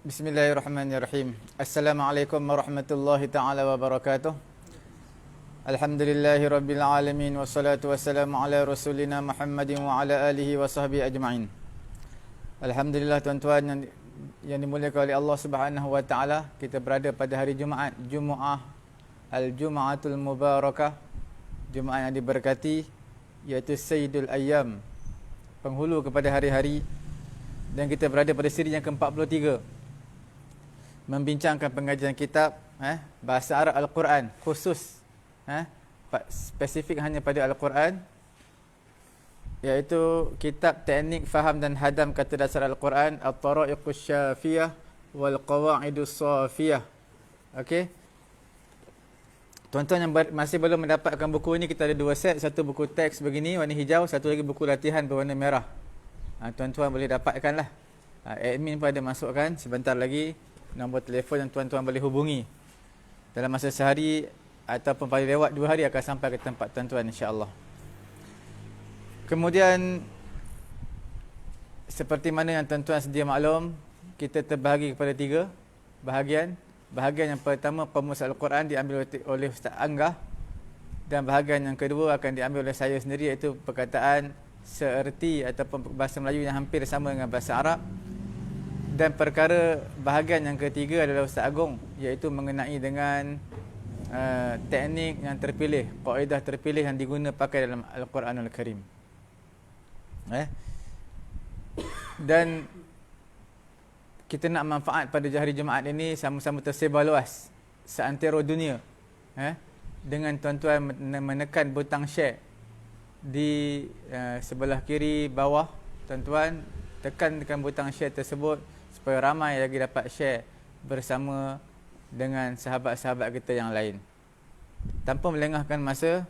Bismillahirrahmanirrahim. Assalamualaikum warahmatullahi taala wabarakatuh. Alhamdulillahi rabbil alamin wassalatu wassalamu ala rasulina Muhammadin wa ala alihi wa sahbihi ajma'in. Alhamdulillah tuan-tuan yang dimuliakan oleh Allah Subhanahu wa taala, kita berada pada hari Jumaat, Jumaah Al-Jum'atul Mubarakah, Jumaat yang diberkati, iaitu Sayyidul Ayyam, penghulu kepada hari-hari, dan kita berada pada siri yang ke-43, membincangkan pengajian kitab bahasa Arab Al-Quran khusus, spesifik hanya pada Al-Quran, iaitu kitab teknik faham dan hadam kata dasar Al-Quran, At-Tara'iqus Syafiyah wal Qawa'idus Safiyah. Okey, tuan-tuan yang masih belum mendapatkan buku ini, kita ada dua set. Satu buku teks begini warna hijau, satu lagi buku latihan berwarna merah. Tuan-tuan boleh dapatkanlah. Admin pun ada masukkan sebentar lagi nombor telefon yang tuan-tuan boleh hubungi. Dalam masa sehari ataupun paling lewat 2 hari akan sampai ke tempat tuan-tuan, insya-Allah. Kemudian seperti mana yang tuan-tuan sedia maklum, kita terbahagi kepada 3 bahagian. Bahagian yang pertama, pemus Al-Quran, diambil oleh Ustaz Anggah, dan bahagian yang kedua akan diambil oleh saya sendiri, iaitu perkataan seerti ataupun bahasa Melayu yang hampir sama dengan bahasa Arab. Dan perkara bahagian yang ketiga adalah Ustaz Agong, iaitu mengenai dengan teknik yang terpilih, kaedah terpilih yang diguna pakai dalam Al-Quranul Karim. Dan kita nak manfaat pada hari Jumaat ini sama-sama tersebar luas seantero dunia, dengan tuan-tuan menekan butang share di sebelah kiri bawah. Tuan-tuan tekan butang share tersebut supaya ramai lagi dapat share bersama dengan sahabat-sahabat kita yang lain. Tanpa melengahkan masa,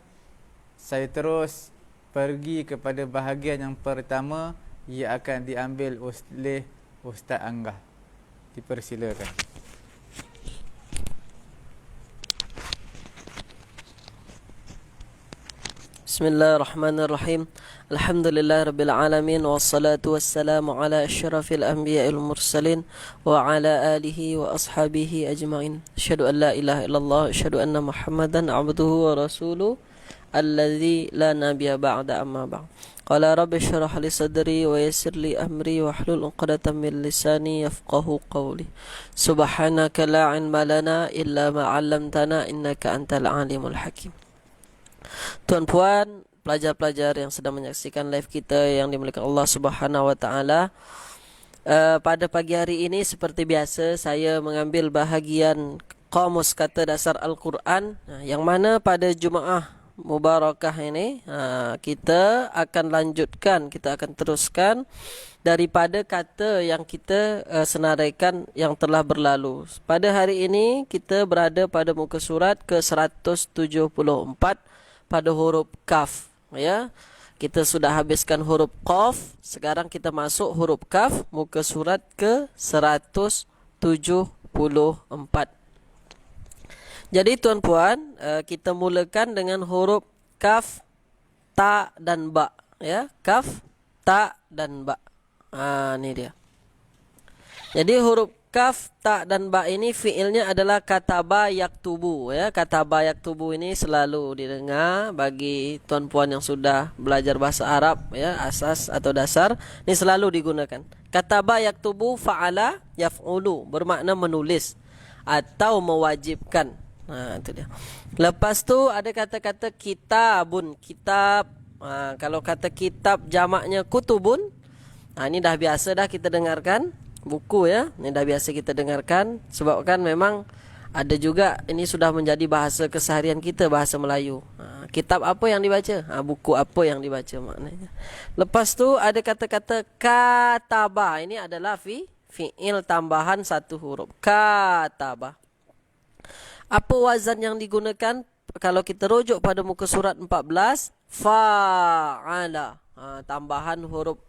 saya terus pergi kepada bahagian yang pertama, ia akan diambil oleh Ustaz Anggah. Dipersilakan. Bismillahirrahmanirrahim. Alhamdulillahirrabbilalamin. Wassalatu wassalamu ala asyrafil anbiya'il mursalin wa ala alihi wa ashabihi ajma'in. Asyhadu an la ilaha illallah, asyhadu anna Muhammadan abduhu wa rasuluh alladzi la nabiyya ba'da, amma ba'd. Qala rabbi shrah li sadri wa yassir li amri wa hlul 'uqdatam min lisani yafqahu qawli. Subhanaka la 'ilma lana illa ma 'allamtana innaka antal alimul hakim. Tuan-puan, pelajar-pelajar yang sedang menyaksikan live kita yang dimuliakan Allah Subhanahu wa taala, pada pagi hari ini seperti biasa saya mengambil bahagian Qamus Kata Dasar Al-Quran, yang mana pada Jumaah Mubarakah ini kita akan lanjutkan, kita akan teruskan daripada kata yang kita senaraikan yang telah berlalu. Pada hari ini kita berada pada muka surat ke-174 pada huruf Kaf, ya. Kita sudah habiskan huruf Qaf, sekarang kita masuk huruf Kaf, muka surat ke-174. Jadi tuan-puan, kita mulakan dengan huruf Kaf, Ta dan Ba, ya. Kaf, Ta dan Ba. Ini dia. Jadi huruf Kaf, Ta dan Ba ini fiilnya adalah kataba yaktubu, ya. Kataba yaktubu ini selalu didengar bagi tuan-puan yang sudah belajar bahasa Arab, ya, asas atau dasar, ini selalu digunakan. Kataba yaktubu, fa'ala yaf'ulu, bermakna menulis atau mewajibkan. Itu dia. Lepas tu ada kata-kata kitabun, kitab. Kalau kata kitab jamaknya kutubun. Ini dah biasa dah kita dengarkan. Buku, ya, ini dah biasa kita dengarkan. Sebab kan memang ada juga ini sudah menjadi bahasa keseharian kita, bahasa Melayu. Kitab apa yang dibaca? Buku apa yang dibaca maknanya. Lepas tu ada kata-kata kataba. Ini adalah fi'il tambahan satu huruf. Kataba. Apa wazan yang digunakan? Kalau kita rujuk pada muka surat 14, fa'ala. Tambahan huruf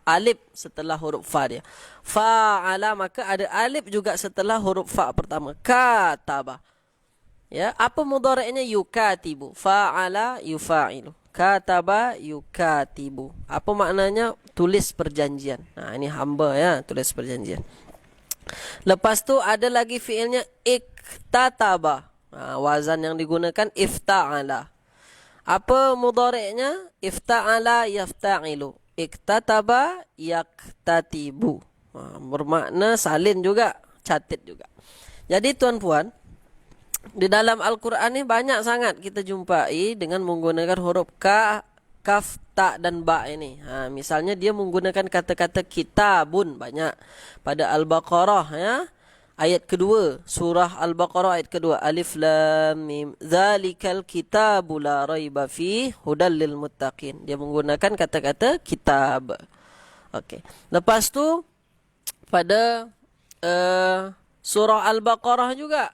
alif setelah huruf fa dia. Fa'ala, maka ada alif juga setelah huruf fa pertama. Kataba. Ya, apa mudhari'nya? Yukatibu. Fa'ala yufa'ilu. Kataba yukatibu. Apa maknanya? Tulis perjanjian. Ini hamba, ya, tulis perjanjian. Lepas tu ada lagi fiilnya iktataba. Wazan yang digunakan ifta'ala. Apa mudhari'nya? Ifta'ala yafta'ilu. Iktataba yaktatibu. Bermakna salin juga, catit juga. Jadi tuan-puan, di dalam Al-Quran ni banyak sangat kita jumpai dengan menggunakan huruf ka, kaf, ta dan ba ini. Misalnya dia menggunakan kata-kata kitabun banyak pada Al-Baqarah ya. Ayat kedua, surah Al-Baqarah ayat kedua, alif lam mim zalikal kitabu la raiba fi hudal lil muttaqin. Dia menggunakan kata-kata kitab. Okey. Lepas tu pada surah Al-Baqarah juga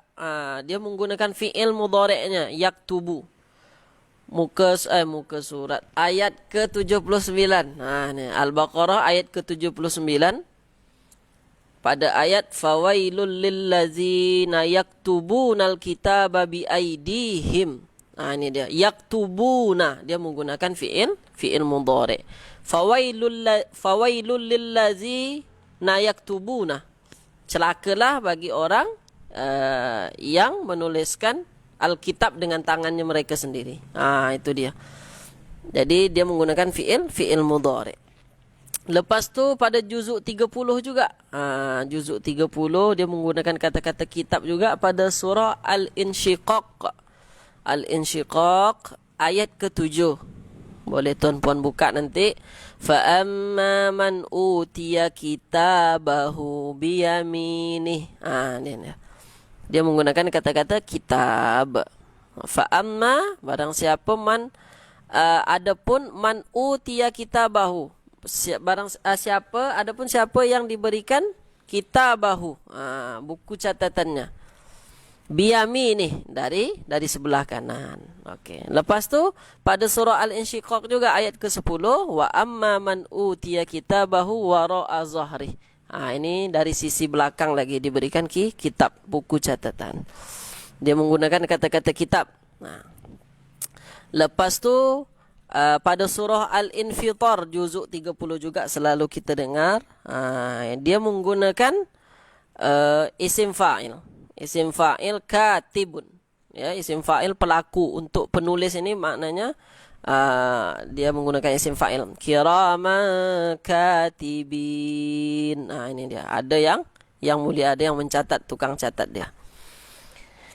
dia menggunakan fi'il mudhari'nya yaktubu. Muka surat ayat ke-79. Ni Al-Baqarah ayat ke-79. Pada ayat fawailul lillazina yaktubunal kitaba biaidihim. Ini dia yaktubuna, dia menggunakan fi'il mudhari'. Fawailul lillazina yaktubuna. Celakalah bagi orang yang menuliskan Alkitab dengan tangannya mereka sendiri. Itu dia. Jadi dia menggunakan fi'il mudhari'. Lepas tu pada juzuk 30 juga. Juzuk 30 dia menggunakan kata-kata kitab juga pada surah Al-Insyiqaq. Al-Insyiqaq ayat ke-7. Boleh tuan-puan buka nanti. Fa amma man utiya kitabahu biyaminih. Dia menggunakan kata-kata kitab. Fa amma barang siapa man adapun man utiya kitabahu. Adapun siapa yang diberikan kitabahu, buku catatannya, biyami ni dari sebelah kanan. Okey. Lepas tu pada surah Al-Insyiqaq juga ayat ke-10, wa amma man utiya kitabahu wara'a zahri. Ini dari sisi belakang lagi diberikan kitab, buku catatan. Dia menggunakan kata-kata kitab. Lepas tu pada surah Al-Infitar juzuk 30 juga selalu kita dengar. Dia menggunakan isim fa'il. Isim fa'il katibun. Ya, isim fa'il pelaku. Untuk penulis ini maknanya dia menggunakan isim fa'il. Kirama katibin. Ini dia. Ada yang mulia, ada yang mencatat, tukang catat dia.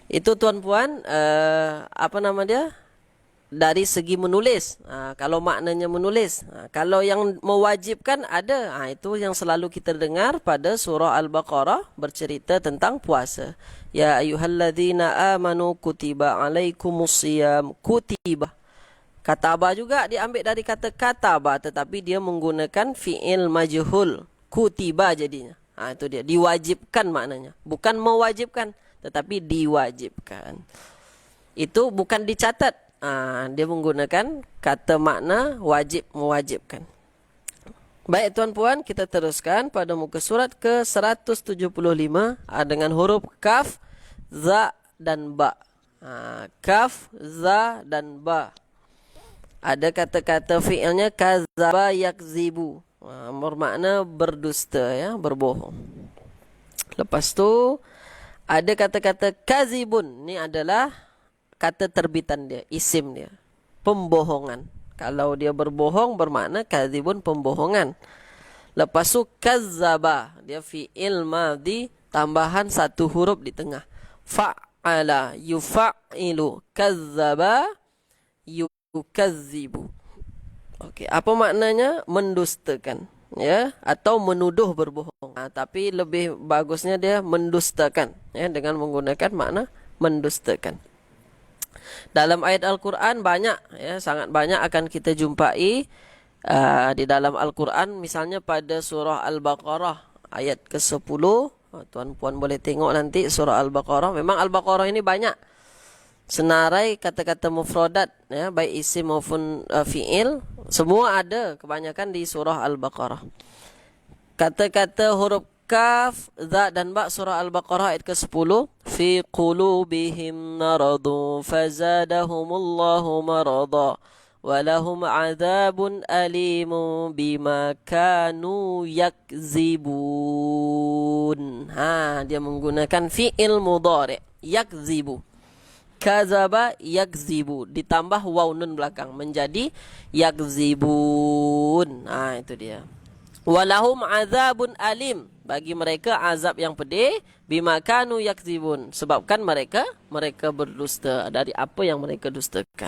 Itu tuan-puan apa nama dia? Dari segi menulis. Kalau maknanya menulis. Kalau yang mewajibkan ada. Itu yang selalu kita dengar pada surah Al-Baqarah bercerita tentang puasa. Ya ayyuhalladzina amanu kutiba alaikumusiyam. Kutiba. Kataba juga diambil dari kata kataba, tetapi dia menggunakan fi'il majhul. Kutiba jadinya. Itu dia. Diwajibkan maknanya. Bukan mewajibkan, tetapi diwajibkan. Itu bukan dicatat. Dia menggunakan kata makna wajib, mewajibkan. Baik tuan-puan, kita teruskan pada muka surat ke 175 dengan huruf kaf, za dan ba. Kaf, za dan ba. Ada kata-kata fi'ilnya kazaba yakzibu. Bermakna berdusta, ya, berbohong. Lepas tu ada kata-kata kazibun. Ini adalah kata terbitan dia, isim dia, pembohongan. Kalau dia berbohong bermakna kadzibun, pembohongan. Lepas tu kazzaba, dia fi'il madhi tambahan satu huruf di tengah. Fa'ala yufa'ilu, kazzaba yukazzibu. Okey, apa maknanya? Mendustakan, ya, atau menuduh berbohong. Tapi lebih bagusnya dia mendustakan, ya, dengan menggunakan makna mendustakan. Dalam ayat Al-Quran banyak, ya, sangat banyak akan kita jumpai di dalam Al-Quran. Misalnya pada surah Al-Baqarah ayat ke-10. Tuan-puan boleh tengok nanti surah Al-Baqarah. Memang Al-Baqarah ini banyak senarai kata-kata mufradat, ya, baik isim maupun fi'il. Semua ada kebanyakan di surah Al-Baqarah. Kata-kata huruf kaf, za dan ba surah Al-Baqarah ayat ke-10. Fi qulubihim maradu fazadahumullahu marada walahum adzabun alimun bima kanu yakzibun. Dia menggunakan fi'il mudhari' yakzibu. Kazaba yakzibu ditambah waw nun belakang menjadi yakzibun. Itu dia. Walahum adzabun alim, bagi mereka azab yang pedih, bima kanu yakzibun, sebabkan mereka berdusta dari apa yang mereka dustakan.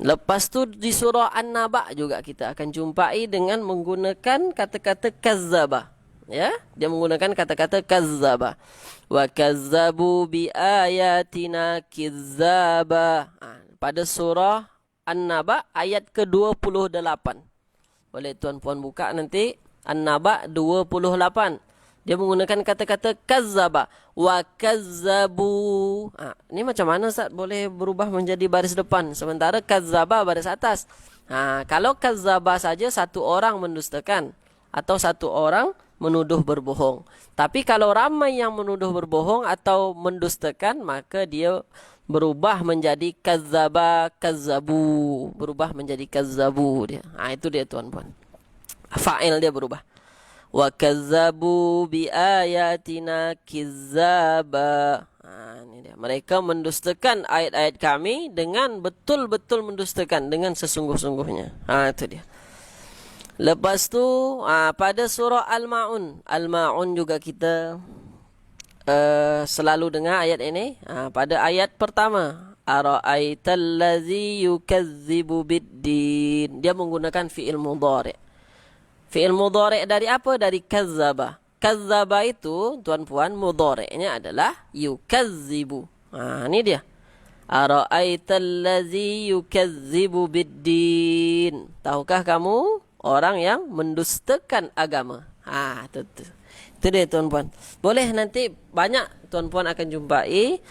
Lepas tu di surah An-Naba juga kita akan jumpai dengan menggunakan kata-kata kazzaba. Ya, dia menggunakan kata-kata kazzaba. Wa kazzabu bi ayatina kizzaba. Pada surah An-Naba ayat ke-28. Boleh tuan-puan buka nanti An-Naba 28. Dia menggunakan kata-kata kazzaba. Wa kazzabu. Ini macam mana Ustaz boleh berubah menjadi baris depan sementara kazzaba baris atas? Kalau kazzaba saja satu orang mendustakan atau satu orang menuduh berbohong. Tapi kalau ramai yang menuduh berbohong atau mendustakan, maka dia berubah menjadi kazzaba, kazzabu. Berubah menjadi kazzabu dia. Itu dia tuan-puan. Fa'il dia berubah. Wa kazzabu bi ayatina kizzaba. Ini dia. Mereka mendustakan ayat-ayat kami dengan betul-betul mendustakan dengan sesungguh-sungguhnya. Itu dia. Lepas tu pada surah Al-Ma'un. Al-Ma'un juga kita selalu dengar ayat ini. Pada ayat pertama, ara'aital ladzi yukazzibu biddin. Dia menggunakan fi'il mudhari'. Fi'il mudhari' dari apa? Dari kazzaba. Kazzaba itu tuan-puan mudhari'nya adalah yukazzibu. Ini dia. Ara'aital ladzi yukazzibu biddin. Tahukah kamu orang yang mendustakan agama? Itu dia tuan-puan. Boleh nanti banyak tuan-puan akan jumpai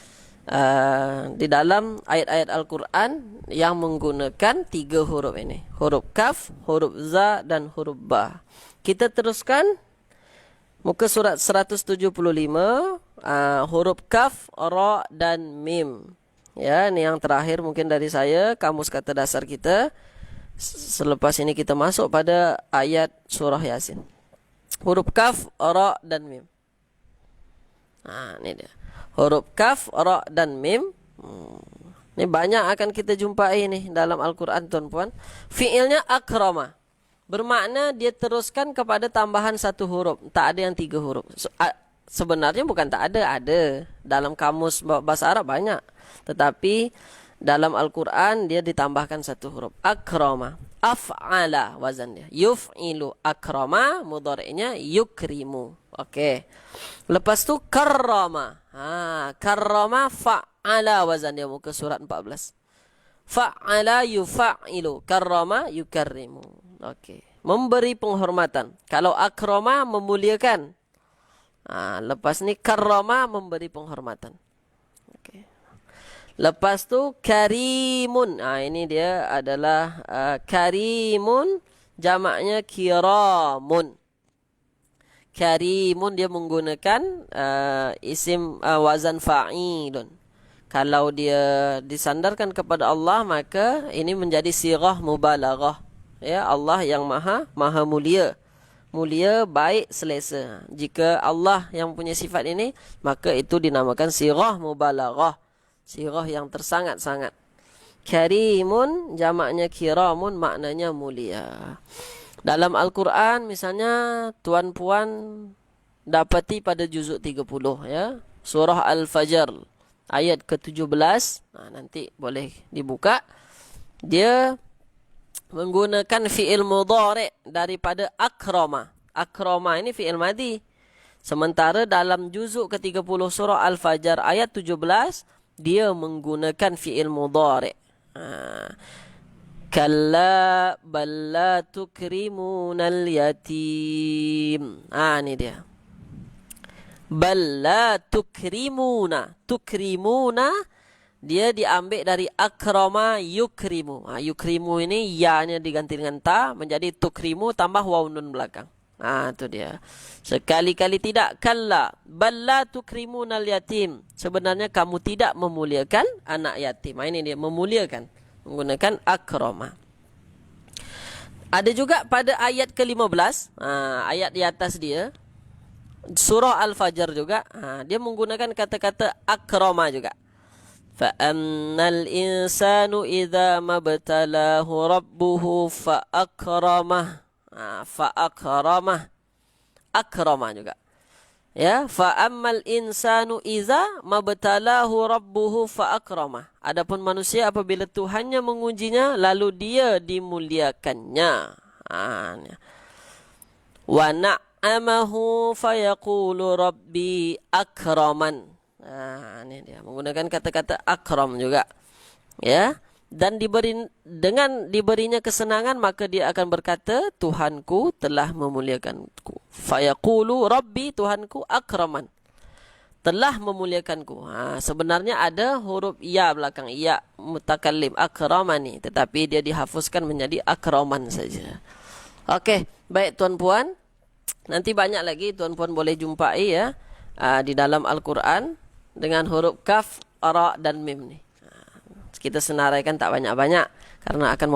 di dalam ayat-ayat Al-Quran yang menggunakan 3 huruf ini. Huruf kaf, huruf za, dan huruf ba. Kita teruskan muka surat 175, huruf kaf, ra, dan mim. Ya, ini yang terakhir mungkin dari saya, kamus kata dasar kita. Selepas ini kita masuk pada ayat surah Yasin. Huruf kaf, ra, dan mim. Ini dia. Huruf kaf, ra, dan mim. Ini banyak akan kita jumpai nih dalam Al-Quran tuan-puan. Fi'ilnya akrama. Bermakna dia teruskan kepada tambahan 1 huruf. Tak ada yang 3 huruf. Sebenarnya bukan tak ada. Ada. Dalam kamus bahasa Arab banyak. Tetapi dalam Al-Quran dia ditambahkan 1 huruf. Akrama. Af'ala wazan dia. Yuf'ilu. Akrama. Mudhari'nya yukrimu. Okey. Lepas tu karrama. Karrama fa'ala wazan dia muka surat 14. Fa'ala yufa'ilu. Karrama yukarrimu. Okey. Memberi penghormatan. Kalau akrama memuliakan. Lepas ni karrama memberi penghormatan. Okey. Lepas tu karimun. Ini dia adalah karimun, jamaknya kiramun. Karimun dia menggunakan isim wazan fa'ilun. Kalau dia disandarkan kepada Allah, maka ini menjadi sirah mubalaghah. Ya, Allah yang maha mulia. Mulia, baik, selesa. Jika Allah yang punya sifat ini, maka itu dinamakan sirah mubalaghah. Sirah yang tersangat-sangat. Karimun jamaknya kiramun, maknanya mulia. Dalam Al-Quran misalnya tuan-puan dapati pada juzuk 30 ya. Surah Al-Fajr ayat ke-17. Nanti boleh dibuka. Dia menggunakan fi'il mudhari' daripada akrama. Akrama ini fi'il madhi. Sementara dalam juzuk ke-30 surah Al-Fajr ayat 17 dia menggunakan fi'il mudhari'. Kalla bal la tukrimunal yatim. Ini dia. Bal la tukrimuna. Tukrimuna dia diambil dari akrama yukrimu. Yukrimu ini ya-nya diganti dengan ta menjadi tukrimu tambah waw nun belakang. Itu dia. Sekali-kali tidak. Kalla bal la tukrimunal yatim. Sebenarnya kamu tidak memuliakan anak yatim. Ini dia, memuliakan. Menggunakan akrama. Ada juga pada ayat ke-15, ayat di atas dia, surah Al-Fajr juga, dia menggunakan kata-kata akrama juga. Fa'ammal insanu idza mabtalahu rabbuhu fa'akramah. Fa'akramah. Akrama juga. Ya, fa'ammal insanu idza mabtalahu rabbuhu fa'akramah. Adapun manusia apabila Tuhannya mengujinya lalu dia dimuliakannya. Wa na'amahu fayaqulu rabbi akraman. Ini dia menggunakan kata-kata akram juga. Ya, dan dengan diberinya kesenangan maka dia akan berkata Tuhanku telah memuliakanku. Fayaqulu rabbi, Tuhanku akraman, telah memuliakanku. Sebenarnya ada huruf ya belakang, ya mutakallim akramani, tetapi dia dihafuzkan menjadi akraman saja. Okey, baik tuan-puan, nanti banyak lagi tuan-puan boleh jumpai ya di dalam Al-Quran dengan huruf kaf, ra dan mim ni. Kita senaraikan tak banyak-banyak karena akan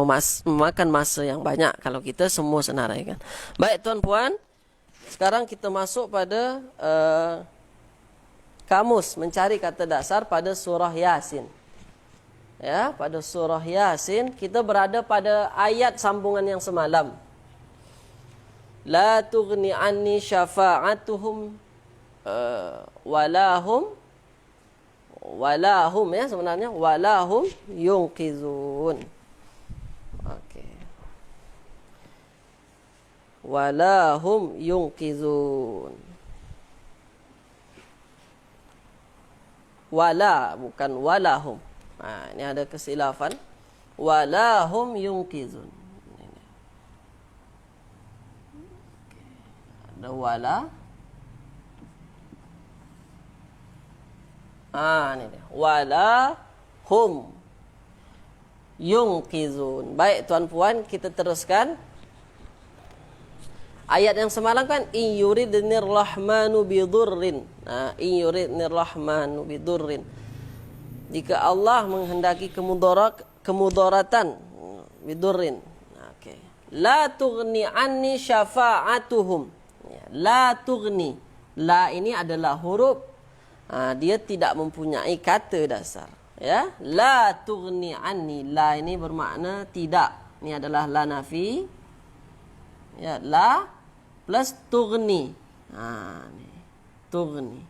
memakan masa yang banyak kalau kita semua senaraikan. Baik tuan-puan, sekarang kita masuk pada kamus mencari kata dasar pada surah Yasin. Ya, pada surah Yasin kita berada pada ayat sambungan yang semalam. La tughni anni syafa'atuhum walahum ya, sebenarnya walahum yunqizun. Okey. Walahum yunqizun. Wala bukan walahum. Ini ada kesilafan. Walahum yunqizun. Ada wala. Ini dia. Wala hum yunqizun. Baik tuan-puan, kita teruskan. Ayat yang semalam kan in yuridnir rahmanu bidurrin. In yuridnir rahmanu bidurrin. Jika Allah menghendaki kemudaratan bidurrin. Okey. La tughni anni syafa'atuhum. La tughni. La ini adalah huruf dia tidak mempunyai kata dasar. Ya, la tughni anni. La ini bermakna tidak. Ini adalah la nafi. Ya, la plus tughni. Ni. Tughni.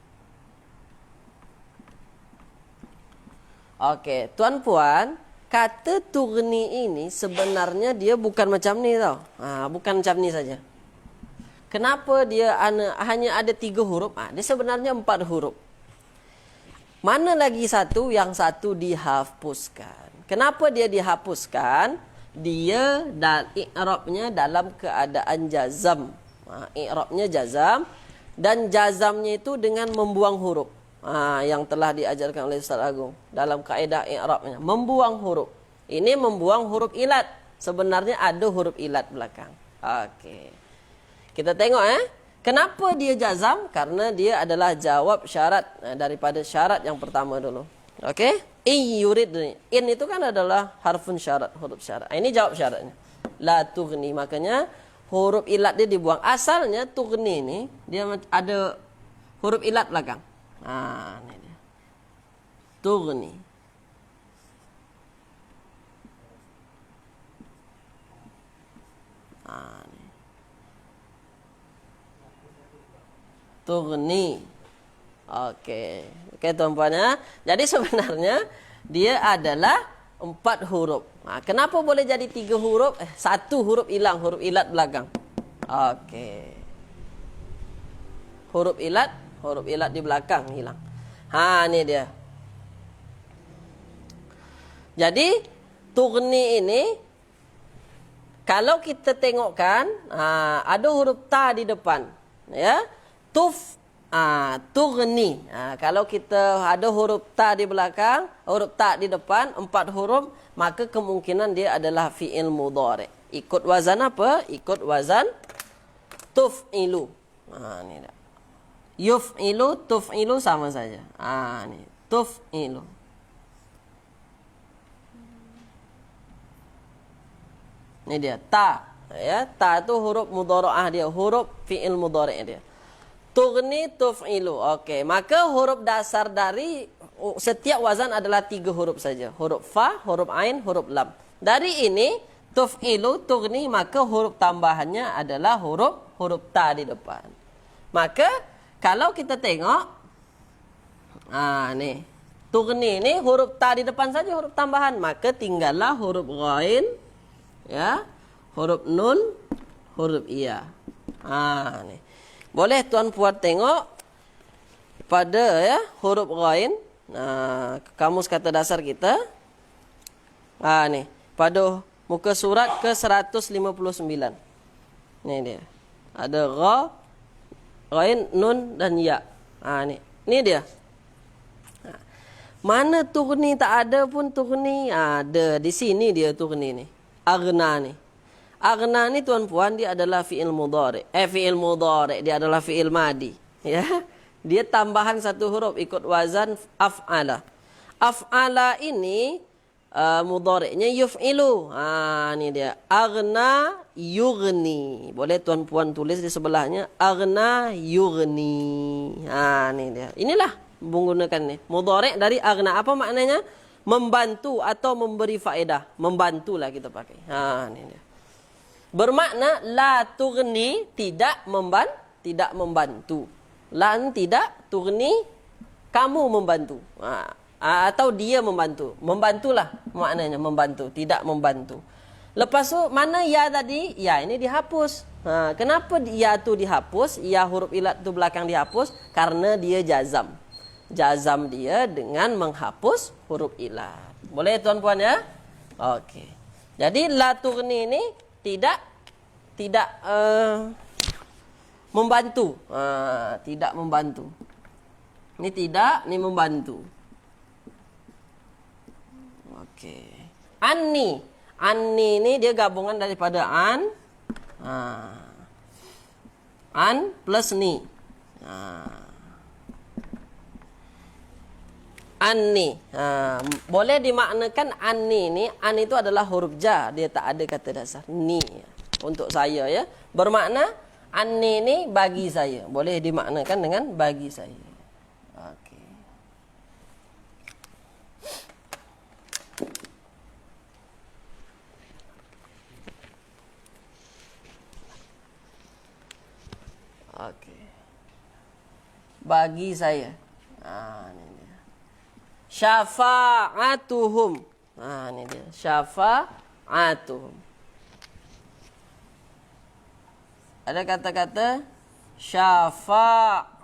Okey, tuan-puan, kata tughni ini sebenarnya dia bukan macam ni tau. Bukan macam ni saja. Kenapa dia hanya ada 3 huruf? Dia sebenarnya 4 huruf. Mana lagi satu? Yang satu dihapuskan. Kenapa dia dihapuskan? Dia i'rabnya dalam keadaan jazam. I'rabnya jazam. Dan jazamnya itu dengan membuang huruf. Yang telah diajarkan oleh Ustaz Agung dalam kaedah i'rabnya. Membuang huruf. Ini membuang huruf ilat. Sebenarnya ada huruf ilat belakang. Okey. Kita tengok kenapa dia jazam? Karena dia adalah jawab syarat daripada syarat yang pertama dulu. Okey? In yurid. In itu kan adalah harfun syarat, huruf syarat. Ini jawab syaratnya. La tughni. Makanya huruf ilat dia dibuang. Asalnya tughni ni dia ada huruf ilat belakang. Ini dia. Tughni. Tughni. Okey. Okey tuan-puan ya. Jadi sebenarnya dia adalah 4 huruf. Kenapa boleh jadi 3 huruf? 1 huruf hilang, huruf ilat belakang. Okey. Huruf ilat di belakang hilang. Ni dia. Jadi tughni ini kalau kita tengokkan ada huruf ta di depan, ya. Tughni. Kalau kita ada huruf ta di belakang, huruf ta di depan, 4 huruf, maka kemungkinan dia adalah fi'il mudhari'. Ikut wazan apa? Ikut wazan tuf'ilu. Ni dah. Yuf'ilu, tuf'ilu sama saja. Ni tuf'ilu. Ni dia ta. Ya, ta tu huruf mudhara'ah dia, huruf fi'il mudhari' dia. Tughni, tuf'ilu. Okey, maka huruf dasar dari setiap wazan adalah 3 huruf saja. Huruf fa, huruf ain, huruf lam. Dari ini tuf'ilu, tughni, maka huruf tambahannya adalah huruf ta di depan. Maka kalau kita tengok ni tughni ni huruf ta di depan saja huruf tambahan, maka tinggallah huruf ghain, ya, huruf nun, huruf iya. Ni. Boleh tuan puan tengok pada ya huruf ghain. Kamus kata dasar kita. Ni pada muka surat ke 159. Ni dia. Ada gha, ghain, nun dan ya. Ni. Ni dia. Mana tughni tak ada pun tughni ada. Di sini dia tughni ni. Aghna ni. Aghna ni tuan-puan dia adalah fi'il mudhari'. Fi'il mudhari' dia adalah fi'il madi. Ya. Dia tambahan satu huruf ikut wazan af'ala. Af'ala ini mudhari'nya yuf'ilu. Ni dia. Aghna yughni. Boleh tuan-puan tulis di sebelahnya aghna yughni. Ni dia. Inilah menggunakan ni. Mudhari' dari aghna. Apa maknanya? Membantu atau memberi faedah. Membantulah kita pakai. Ni dia. Bermakna la tughni, tidak membantu. Lan tidak, tughni, kamu membantu. Atau dia membantu. Membantulah maknanya, membantu, tidak membantu. Lepas tu mana ya tadi? Ya ini dihapus. Kenapa ya tu dihapus? Ya huruf ilat tu belakang dihapus karena dia jazam. Jazam dia dengan menghapus huruf ilat. Boleh tuan-puan ya? Okey. Jadi la tughni ini tidak membantu. Tidak membantu. Ini tidak, ini membantu. Okey. Anni. Anni ini dia gabungan daripada an plus ni. Anni. Boleh dimaknakan anni ni. An itu adalah huruf jar. Dia tak ada kata dasar. Ni. Untuk saya ya. Bermakna anni ni bagi saya. Boleh dimaknakan dengan bagi saya. Okey. Okey. Bagi saya. Ni dia. Syafa'atuhum. Ni dia. Syafa'atuhum. Ada kata-kata syafa'atuhum.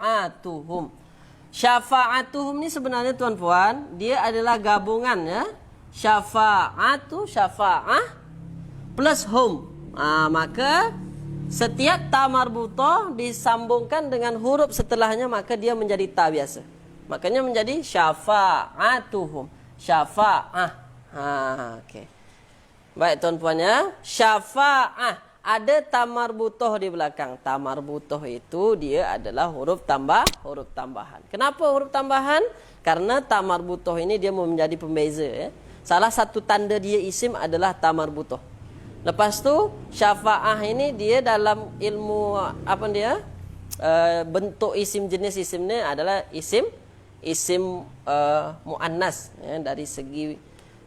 Syafa'atuhum ni sebenarnya tuan-puan, dia adalah gabungan ya. Syafa'atu, syafa'ah plus hum. Maka setiap ta marbutah disambungkan dengan huruf setelahnya, maka dia menjadi ta biasa. Makanya menjadi syafa'atuhum. Syafa'ah. Okey. Baik tuan-puan ya. Syafa'ah. Ada tamar butoh di belakang. Tamar butoh itu dia adalah huruf tambahan. Kenapa huruf tambahan? Karena tamar butoh ini dia menjadi pembeza. Ya. Salah satu tanda dia isim adalah tamar butoh. Lepas tu syafa'ah ini dia dalam ilmu apa dia? Bentuk isim jenis isimnya adalah isim muannas. Ya, dari segi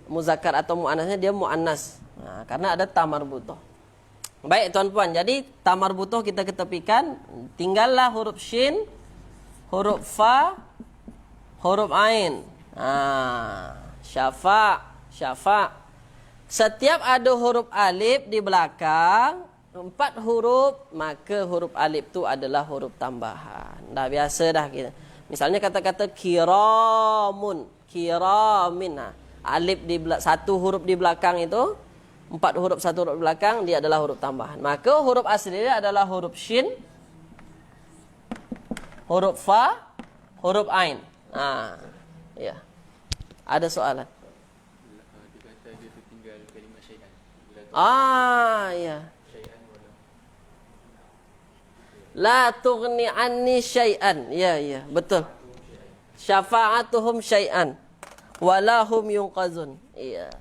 muzakkar atau muannasnya dia muannas. Karena ada tamar butoh. Baik tuan-puan, jadi tamar butuh kita ketepikan. Tinggallah huruf shin, huruf fa, huruf ain. Syafa. Setiap ada huruf alif di belakang 4 huruf, maka huruf alif itu adalah huruf tambahan. Dah biasa dah kita. Misalnya kata-kata kiramun, kiramin. Alif di satu huruf di belakang itu 4 huruf, 1 huruf belakang, dia adalah huruf tambahan. Maka huruf asli dia adalah huruf shin, huruf fa, huruf ain. Ya. Ada soalan? Dia kata dia tertinggal kalimah syai'an. Ya. La tughni anni syai'an. Ya, betul. Syafa'atuhum syai'an. Walahum yunqazun. Ya.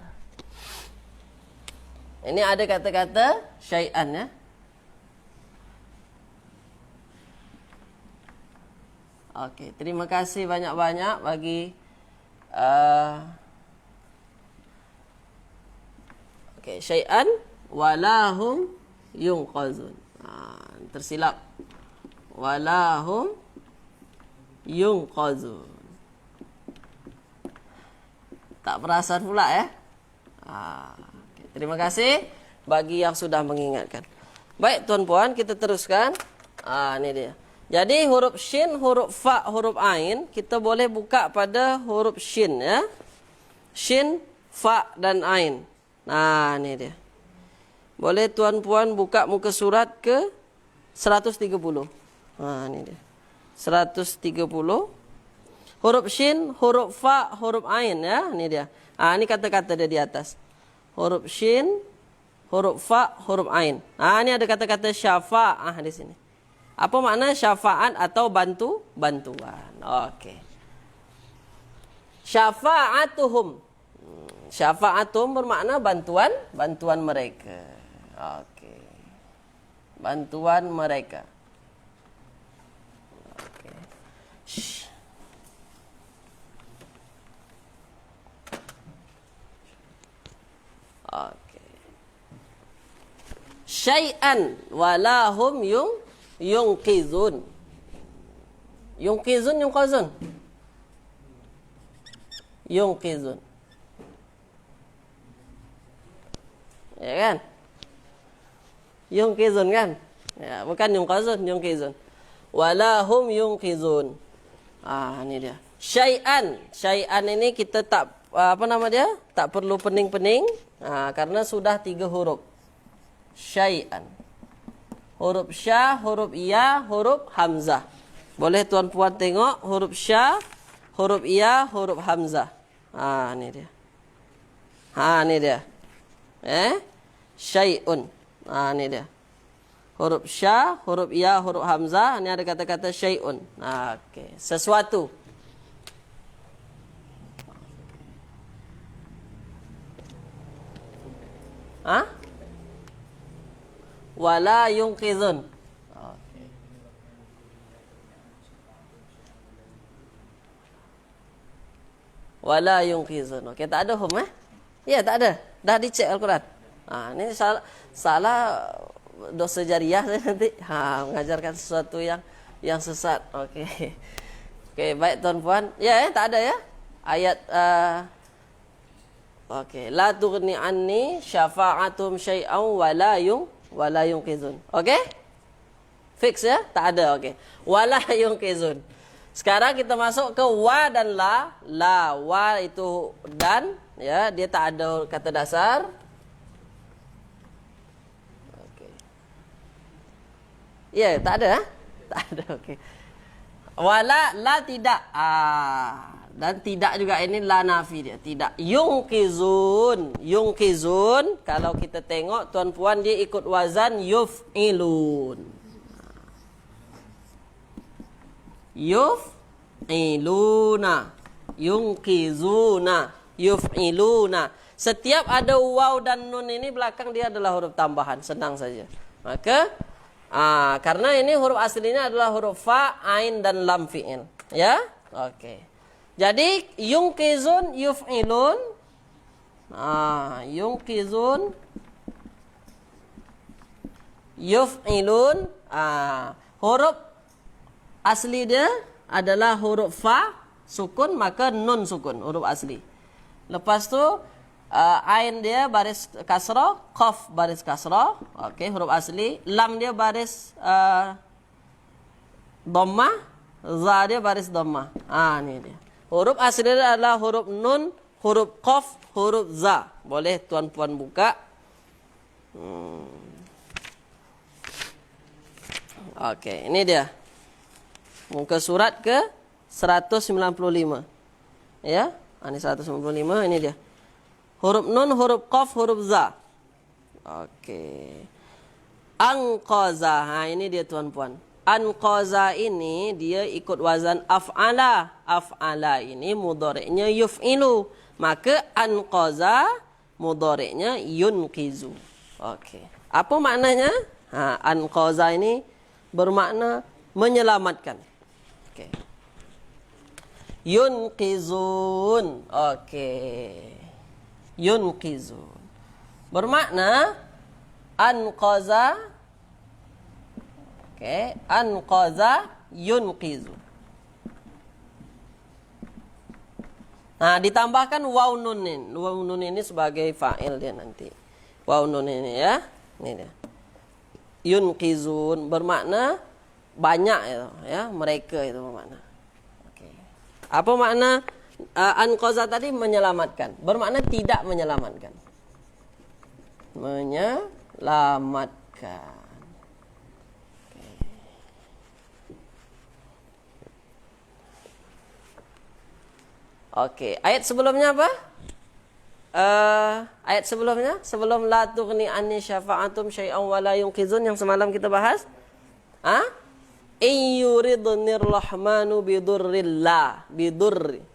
Ini ada kata-kata syai'an ya. Okey, terima kasih banyak-banyak bagi okey, syai'an walahum yunqazun. Tersilap. Walahum yunqazun. Tak perasan pula ya. Okay. Terima kasih bagi yang sudah mengingatkan. Baik tuan-puan, kita teruskan. Ini dia. Jadi huruf shin, huruf fa, huruf ain kita boleh buka pada huruf shin ya. Shin, fa dan ain. Nah, ini dia. Boleh tuan-puan buka muka surat ke 130. Ini dia. 130. Huruf shin, huruf fa, huruf ain ya. Ini dia. Ini kata-kata dia di atas. Huruf shin, huruf fa, huruf ain. Ini ada kata-kata syafa'ah di sini. Apa makna syafa'at atau bantuan? Okey. Syafa'atuhum. Syafa'atuhum bermakna bantuan mereka. Okey. Bantuan mereka. Okey. Okey. Syai'an walahum yunqizun. Yunqizun, yunqazun. Yunqizun. Ya kan? Yunqizun kan? Ya, bukan yunqazun, yunqizun. Walahum yunqizun. Ini dia. Syai'an. Syai'an ini kita tak apa nama dia? Tak perlu pening-pening karena sudah 3 huruf. Syai'an. Huruf sya, huruf ya, huruf hamzah. Boleh tuan-puan tengok huruf sya, huruf ya, huruf hamzah. Ini dia. Ini dia. Syai'un. Ini dia. Huruf sya, huruf ya, huruf hamzah. Ini ada kata-kata syai'un. Okey. Sesuatu. Wala yunqizun. Okey. Wala yunqizun. Okey, tak ada hum Ya, tak ada. Dah dicek Al-Quran. Ini salah dosa jariah saya nanti. Mengajarkan sesuatu yang sesat. Okey. Okey, baik tuan-puan. Ya, tak ada ya. Ayat okey, la tughni anni syafa'atum syai'an wala yunqizun. Okey? Fix ya? Tak ada. Okey. Wala yunqizun. Sekarang kita masuk ke wa dan la. La, wa itu dan ya, dia tak ada kata dasar. Okey. Ya, tak ada. Tak ada. Okey. Wala, la tidak. Dan tidak juga ini la nafi dia. Tidak. Yunqizun. Yunqizun. Kalau kita tengok tuan-puan dia ikut wazan yuf'ilun. Yuf'iluna. Yunqizuna. Yuf'iluna. Setiap ada waw dan nun ini belakang dia adalah huruf tambahan. Senang saja. Maka karena ini huruf aslinya adalah huruf fa, ain dan lam fi'il. Ya? Okey. Jadi yunqizun yuf'ilun. Yunqizun yuf'ilun. Huruf asli dia adalah huruf fa sukun, maka nun sukun, huruf asli. Lepas tu ain dia baris kasrah, qaf baris kasrah. Okey, huruf asli. Lam dia baris dhammah, za dia baris dhammah. Ni dia. Huruf asli dia adalah huruf nun, huruf qaf, huruf za. Boleh tuan-puan buka. Okey, ini dia. Muka surat ke 195. Ya, ini 195, ini dia. Huruf nun, huruf qaf, huruf za. Okey. Anqaza. Ini dia tuan-puan. Anqaza ini dia ikut wazan af'ala. Af'ala ini mudhari'nya yuf'ilu. Maka anqaza mudhari'nya yunqizu. Okey. Apa maknanya? Anqaza ini bermakna menyelamatkan. Okey. Yunqizun. Okey. Yunqizun. Bermakna anqaza. Okey, anqaza yunqizu. Ditambahkan waw nun ini. Waw nun ini sebagai fa'il dia nanti. Waw nun ini ya. Ini dia. Yunqizun bermakna banyak itu ya, mereka itu bermakna. Okey. Apa makna anqaza tadi? Menyelamatkan. Bermakna tidak menyelamatkan. Menyelamatkan. Okey, ayat sebelumnya apa? Ayat sebelumnya, sebelum la tughni anni syafa'atum syai'an wa la yunqizun yang semalam kita bahas. Yuridnir rahmanu bidurrillah, bidurri.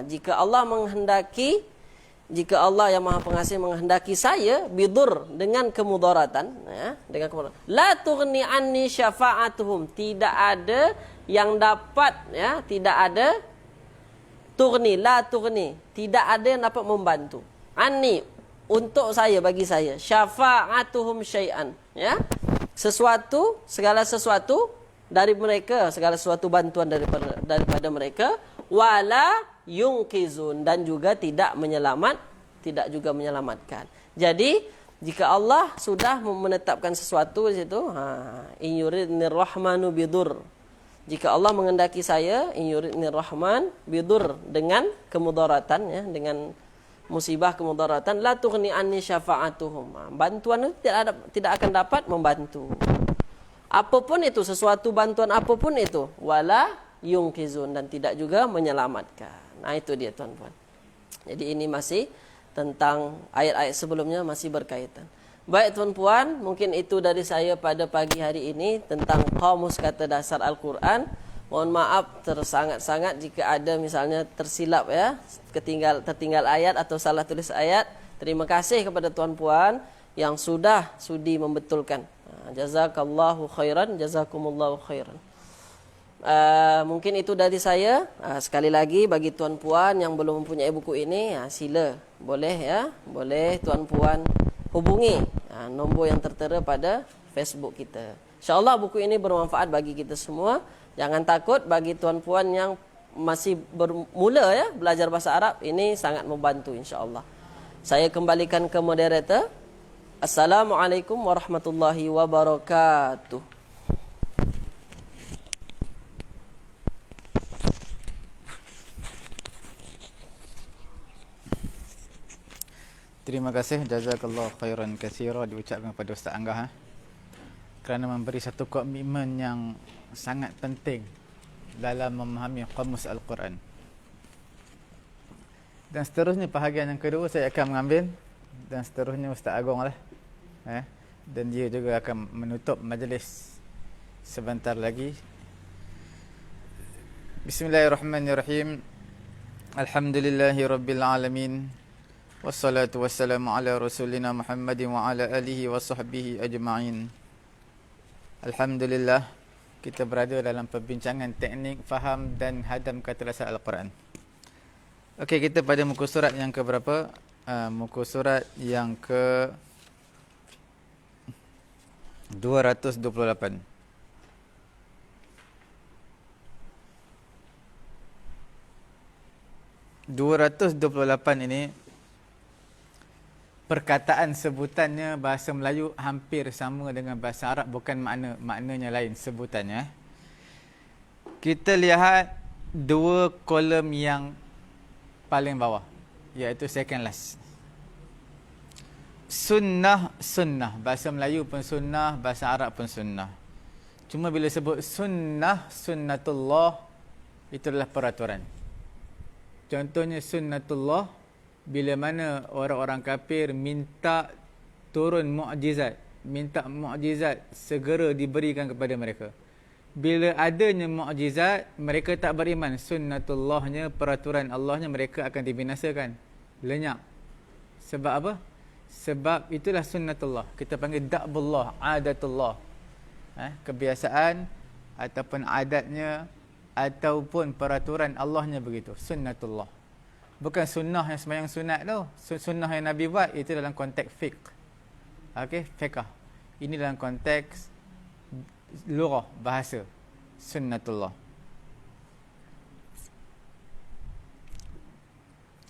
Jika Allah menghendaki, jika Allah yang Maha Pengasih menghendaki saya bidur dengan kemudaratan, ya, dengan kemudaratan. La tughni anni syafa'atuhum, tidak ada yang dapat, ya, tidak ada. Tughni, la tughni, tidak ada yang dapat membantu. Anni, untuk saya, bagi saya. Syafa'atuhum syai'an, ya. Sesuatu, segala sesuatu dari mereka, segala sesuatu bantuan daripada mereka. Wala yungkizun, dan juga tidak juga menyelamatkan. Jadi, jika Allah sudah menetapkan sesuatu di situ, in yuridnir rahmanu bidur. Jika Allah mengendaki saya, in yuridnir rahman bidur, dengan kemudaratan, ya, dengan musibah kemudaratan, la tughni anni syafa'atuhum. Bantuan itu tidak akan dapat membantu. Apapun itu, sesuatu bantuan apapun itu, wala yungkizun, dan tidak juga menyelamatkan. Itu dia tuan-tuan. Jadi ini masih tentang ayat-ayat sebelumnya, masih berkaitan. Baik tuan-puan, mungkin itu dari saya pada pagi hari ini tentang Qamus Kata Dasar Al-Quran. Mohon maaf tersangat-sangat jika ada misalnya tersilap, ya, tertinggal ayat atau salah tulis ayat. Terima kasih kepada tuan-puan yang sudah sudi membetulkan. Jazakallahu khairan, jazakumullahu khairan. Mungkin itu dari saya. Sekali lagi bagi tuan-puan yang belum mempunyai buku ini, sila boleh, ya, boleh tuan-puan hubungi nombor yang tertera pada Facebook kita. InsyaAllah buku ini bermanfaat bagi kita semua. Jangan takut, bagi tuan-puan yang masih bermula, ya, belajar bahasa Arab, ini sangat membantu insyaAllah. Saya kembalikan ke moderator. Assalamualaikum warahmatullahi wabarakatuh. Terima kasih, jazakallah khairan katsira diucapkan kepada Ustaz Anggah, kerana memberi satu komitmen yang sangat penting dalam memahami Qamus Al-Quran. Dan seterusnya bahagian yang kedua saya akan mengambil, dan seterusnya Ustaz Agong lah, dan dia juga akan menutup majlis sebentar lagi. Bismillahirrahmanirrahim. Alhamdulillahirabbil alamin. Wassalatu wassalamu ala rasulina Muhammadin wa ala alihi wa sahbihi ajma'in. Alhamdulillah, kita berada dalam perbincangan teknik faham dan hadam kata dasar Al-Quran. Okey, kita pada muka surat yang ke berapa? Muka surat yang ke 228. ini perkataan sebutannya bahasa Melayu hampir sama dengan bahasa Arab, bukan maknanya lain sebutannya. Kita lihat dua kolom yang paling bawah, iaitu second last. Sunnah, bahasa Melayu pun sunnah, bahasa Arab pun sunnah. Cuma bila sebut sunnah, sunnatullah, itu adalah peraturan. Contohnya sunnatullah, bila mana orang-orang kafir minta turun mukjizat, minta mukjizat segera diberikan kepada mereka. Bila adanya mukjizat, mereka tak beriman. Sunnatullahnya, peraturan Allahnya, mereka akan dibinasakan, lenyap. Sebab apa? Sebab itulah sunnatullah. Kita panggil da'bullah, adatullah. Kebiasaan ataupun adatnya ataupun peraturan Allahnya begitu. Sunnatullah. Bukan sunnah yang sembahyang sunat tu. Sunnah yang Nabi buat itu dalam konteks fiqh. Okey, fiqh. Ini dalam konteks lughah, bahasa. Sunnatullah.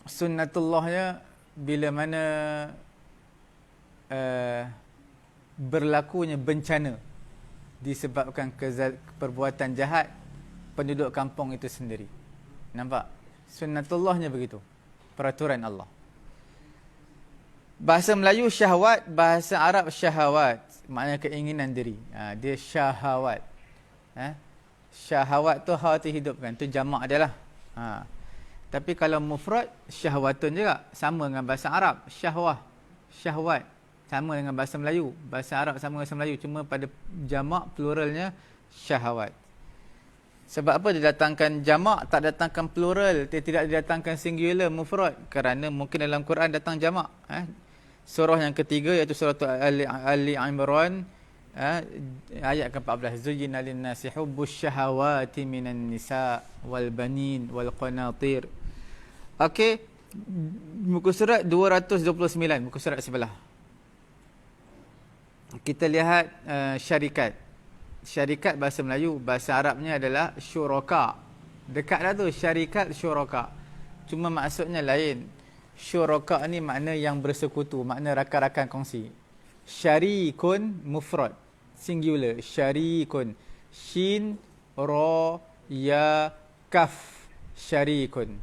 Sunnatullahnya bila mana berlakunya bencana disebabkan perbuatan jahat penduduk kampung itu sendiri. Nampak? Sunnatullahnya begitu. Peraturan Allah. Bahasa Melayu syahwat, bahasa Arab syahawat. Maknanya keinginan diri. Dia syahawat. Syahawat tu ha tu hidupkan. Tu jamak dia lah. Tapi kalau mufrad, syahwatun juga. Sama dengan bahasa Arab. Syahwah. Syahwat. Sama dengan bahasa Melayu. Bahasa Arab sama dengan bahasa Melayu. Cuma pada jamak pluralnya syahwat. Sebab apa didatangkan jamak, tak datangkan plural, tidak didatangkan singular, mufrad? Kerana mungkin dalam Quran datang jamak. Surah yang ketiga iaitu surah Ali Imran, ayat ke-14. Zuyyina lin-nasi hubbus syahawati minan nisa wal banin wal qanatir. Okey, muka surat 229, muka surat sebelah. Kita lihat syarikat. Syarikat bahasa Melayu, bahasa Arabnya adalah syuraka. Dekat dah tu, syarikat syuraka. Cuma maksudnya lain. Syuraka ni makna yang bersekutu, makna rakan-rakan kongsi. Syarikun mufrad, singular. Syarikun. Shin, ra, ya, kaf. Syarikun.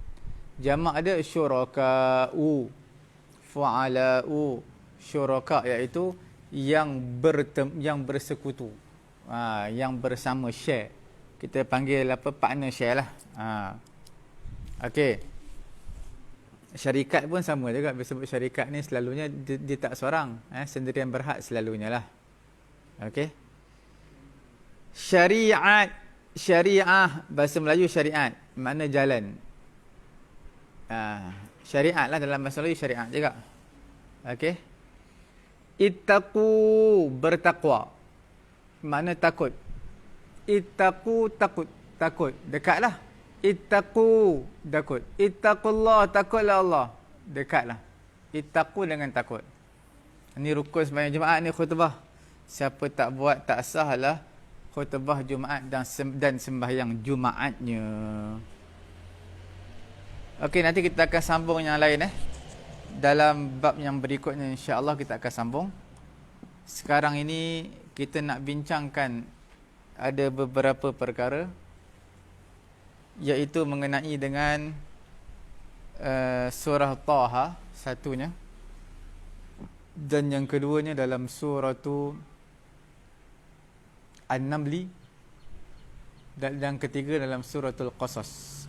Jamak ada syuraka'u, fu'ala'u. Syuraka iaitu yang bersekutu. Yang bersama, share. Kita panggil apa, partner share lah. Okey. Syarikat pun sama juga. Bila sebut syarikat ni selalunya dia tak seorang. Sendirian berhad selalunya lah. Okey. Syariat. Syariah. Bahasa Melayu syariat. Makna jalan. Syariat lah dalam bahasa Melayu syariat juga. Okey. Ittaqu, bertakwa. Makna takut. Ittaqu, takut. Takut. Dekatlah. Ittaqu, takut. Ittaqullah, takutlah Allah. Dekatlah. Ittaqu dengan takut. Ini rukun sembahyang Jumaat ni khutbah. Siapa tak buat, tak sah lah khutbah Jumaat dan sembahyang Jumaatnya. Okey, nanti kita akan sambung yang lain dalam bab yang berikutnya, insya-Allah kita akan sambung. Sekarang ini kita nak bincangkan ada beberapa perkara, iaitu mengenai dengan surah Taha satunya, dan yang keduanya dalam surah An-Namli, dan yang ketiga dalam suratul Qasas.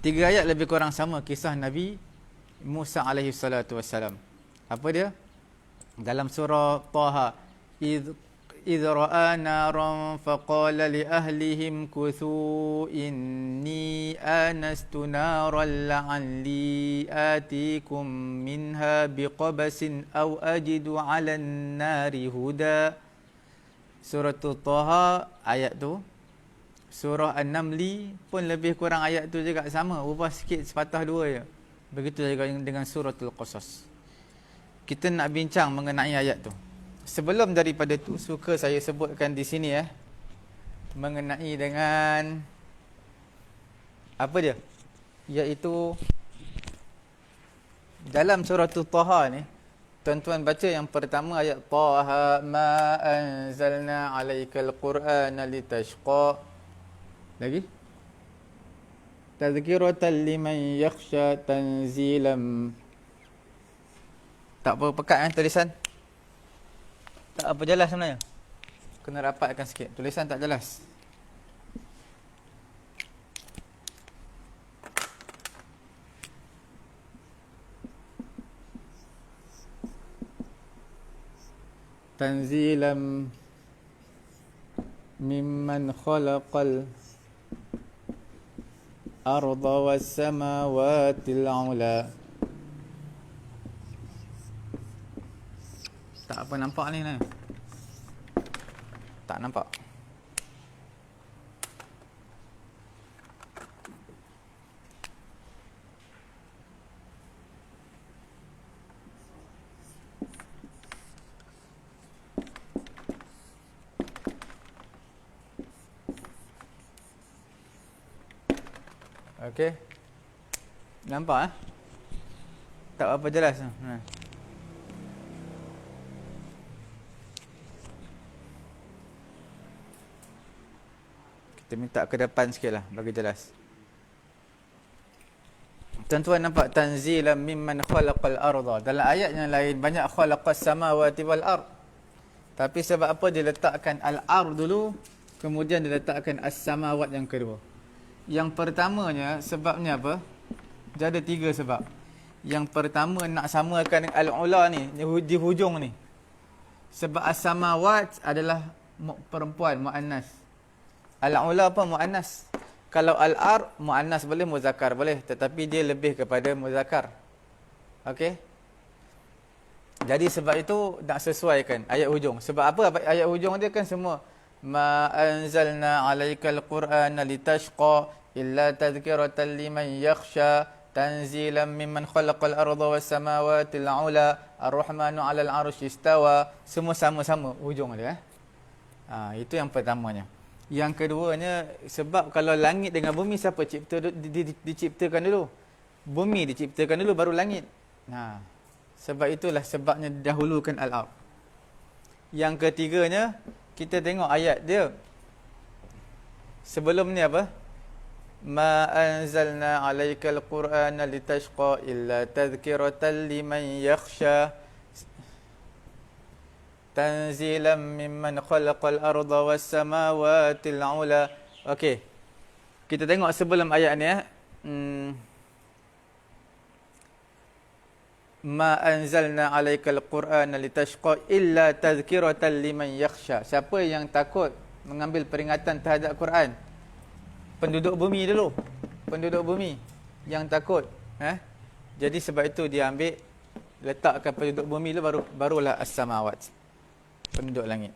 Tiga ayat lebih kurang sama kisah Nabi Musa alaihi salatu wassalam. Apa dia? Dalam surah Taha, idh ra'a naran faqala li ahlihim kuthu inni anastu naran la'alli atikum minha biqabasin aw ajidu 'alan nari huda. Surah Taha ayat tu. Surah An-Namli pun lebih kurang ayat tu juga sama, ubah sikit sepatah dua je. Begitu juga dengan suratul Qasas. Kita nak bincang mengenai ayat tu. Sebelum daripada tu, suka saya sebutkan di sini mengenai dengan apa dia? Iaitu dalam surah Taha ni, tuan-tuan baca yang pertama ayat Taha ma anzalna 'alaikal qur'ana litashqa. Lagi? Tadhkiratan liman yakhsha tanzilam. Tak apa pekat tulisan. Tak apa jelas sebenarnya. Kena rapatkan sikit. Tulisan tak jelas. Tanzilam mimman khalaqal arda was samawatil ula. apa nampak ni? Tak nampak. Okey. Nampak tak apa jelas. Kita minta ke depan sikitlah bagi jelas. Tuan-tuan nampak tanzilan mimman khalaqal arda. Dalam ayat yang lain banyak khalaqas samawati wal ard. Tapi sebab apa dia letakkan al-ard dulu, kemudian dia letakkan as-samawat yang kedua. Yang pertamanya sebabnya apa? Dia ada 3 sebab. Yang pertama nak samakan dengan al-ula ni, di hujung ni. Sebab as-samawat adalah perempuan, muannas. Al-ula apa? Muannas. Kalau al-ar muannas boleh, muzakkar boleh, tetapi dia lebih kepada muzakkar. Okey? Jadi sebab itu nak sesuaikan ayat hujung. Sebab apa? Ayat hujung dia kan semua ma anzalna 'alaikal qur'ana litashqa illa tadhkiratan liman yakhsha tanzilan mimman khalaqal arda was samawati al-'ula ar-rahmanu 'alal 'arsy istawa. Semua sama-sama hujung dia. Itu yang pertamanya. Yang keduanya sebab kalau langit dengan bumi siapa cipta diciptakan dulu? Bumi diciptakan dulu baru langit. Sebab itulah sebabnya dahulukan al-ard. Yang ketiganya kita tengok ayat dia. Sebelum ni apa? Ma anzalna 'alaikal qur'ana litashqa illa tadhkiratan liman yakhsha tanzilan mimman khalaqal arda was samawati al-'ula. Okey. Kita tengok sebelum ayat ni Ma anzalna 'alaikal qur'ana litashqa illa tadhkiratan liman yakhsha. Siapa yang takut mengambil peringatan terhadap Quran? Penduduk bumi dulu. Penduduk bumi yang takut, Jadi sebab itu dia ambil letakkan penduduk bumi dulu barulah as-samawat. Penduduk langit.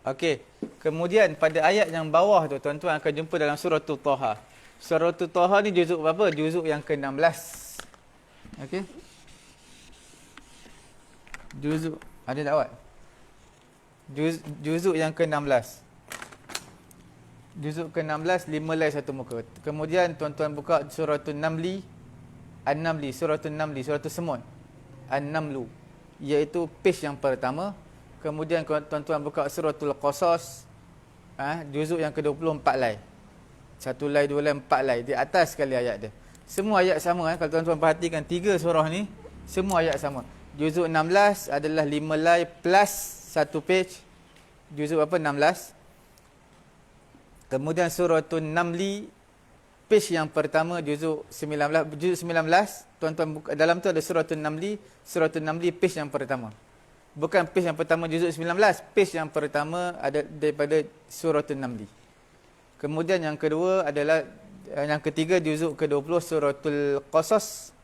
Okey. Kemudian pada ayat yang bawah tu tuan-tuan akan jumpa dalam surah Taha. Surah Taha ni juzuk berapa? Juzuk yang ke-16. Okey. Juzuk ada tak awak? Juzuk yang ke-16. Juzuk ke-16 5 lai 1 muka. Kemudian tuan-tuan buka suratul Namli, An-Namli, suratul Namli, suratul Semut. An-Namlu iaitu page yang pertama. Kemudian tuan-tuan buka suratul Qasas, juzuk yang ke-20 4 lai. 1 lai, 2 lai, 4 lai. Di atas sekali ayat dia. Semua ayat sama kalau tuan-tuan perhatikan 3 surah ni semua ayat sama. Juzuk 16 adalah 5 lai plus 1 page. Juzuk apa? 16. Kemudian suratul Namli page yang pertama juzuk 19. Juzuk 19 tuan-tuan buka, dalam tu ada suratul Namli. Suratul Namli page yang pertama. Bukan page yang pertama juzuk 19, page yang pertama ada daripada suratul Namli. Kemudian yang kedua adalah yang ketiga juzuk ke-20 suratul Qasas.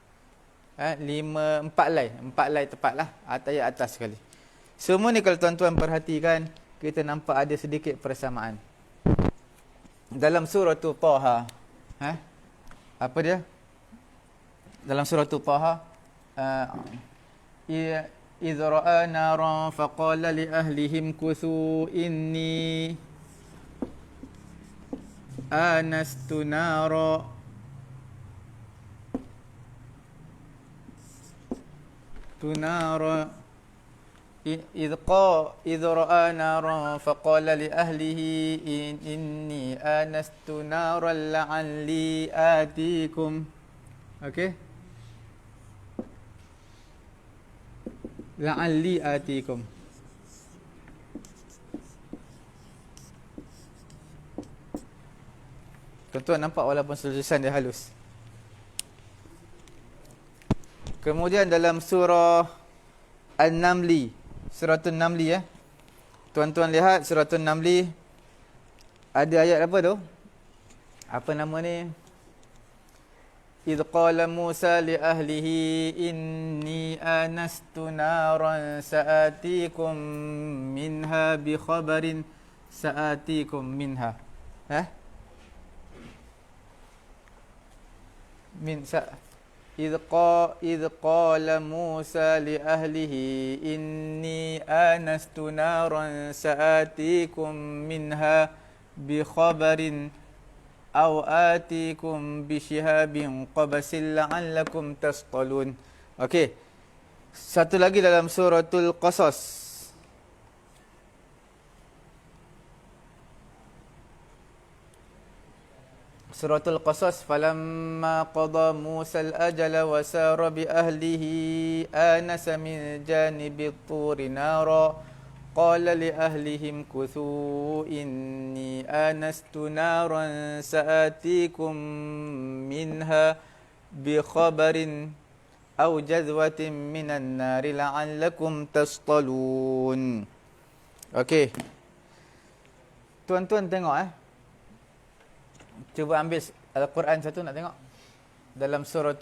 4 lai tepatlah, ayat atas sekali. Semua ni kalau tuan-tuan perhatikan, kita nampak ada sedikit persamaan. Dalam surah Taha, apa dia? Dalam surah Taha, idh ra'a naran faqala li ahlihim kuthu inni anastu nara tunara idh ra'a naran faqala li ahlihi inni anastu naran la'alli atikum. Okey, la'alli atikum. Tuan-tuan nampak walaupun tulisan dia halus. Kemudian dalam surah An-Namli, suratul Namli tuan-tuan lihat suratul Namli ada ayat apa tu? Apa nama ni? إذ قال موسى لأهله إني آنست نارا سآتيكم منها بخبر سآتيكم منها إذ قال موسى لأهله إني آنست نارا سآتيكم منها بخبر أو آتيكم بشهاب قبس لعلكم تصطلون. Okey. Satu lagi dalam suratul Qasas. Suratul Qasas, falamma qada Musa al-ajala wa sara bi ahlihi anasa min janibi at-turi nara qala li ahlihim kuthu inni anastu naran sa'atikum minha bi khabarin aw jadwatin minan nari la'allakum tastalun. Okey. Tuan-tuan tengok Cuba ambil Al-Quran satu nak tengok. Dalam surah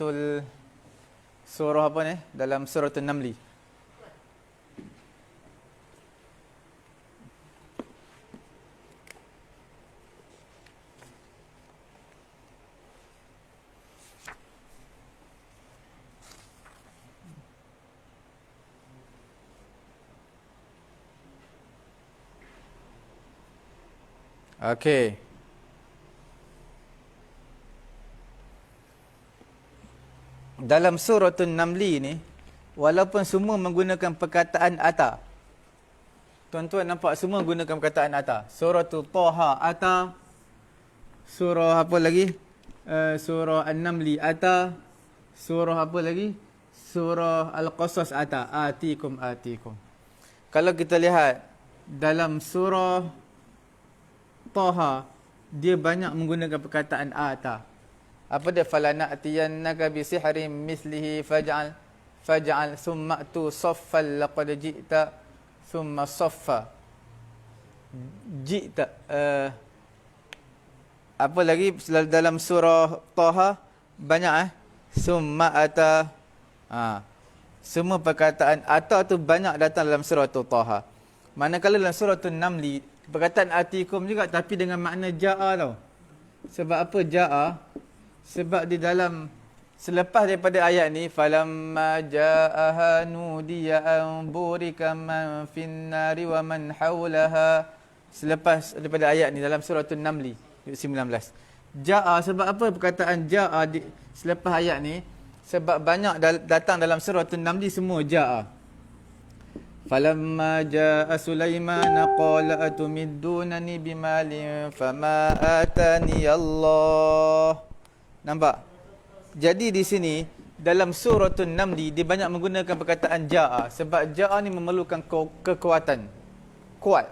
apa ni? Dalam suratul Namli. Okey. Dalam suratul Namli ni, walaupun semua menggunakan perkataan ata. Tuan-tuan nampak semua gunakan perkataan ata. Suratul Taha ata. Surah apa lagi? Surah An-Namli ata. Surah apa lagi? Surah Al-Qasas ata. Atikum. Kalau kita lihat dalam surah Taha, dia banyak menggunakan perkataan ata. Apa dia? Falana'tiyannaka bisihrin mislihi faj'al thumma tu saffan laqad ji'ta thumma saffa ji'ta. Apa lagi dalam surah Taha banyak summa ata. Semua perkataan ata tu banyak datang dalam surah Taha. Manakala dalam surah Namli perkataan atikum juga, tapi dengan makna ja'a tau. Sebab apa ja'a? Sebab di dalam selepas daripada ayat ni, falamma ja'aha nudiya an burika man fin nari wa man haulaha. Selepas daripada ayat ni dalam surah Namli 19. Ja'a, sebab apa perkataan ja'a selepas ayat ni? Sebab banyak datang dalam surah Namli semua ja'a. Falamma ja'a Sulaiman qala atumiddunani bimalin fama atani Allah. Nampak? Jadi di sini dalam suratul Namli dia banyak menggunakan perkataan ja'a, sebab ja'a ni memerlukan kekuatan. Kuat.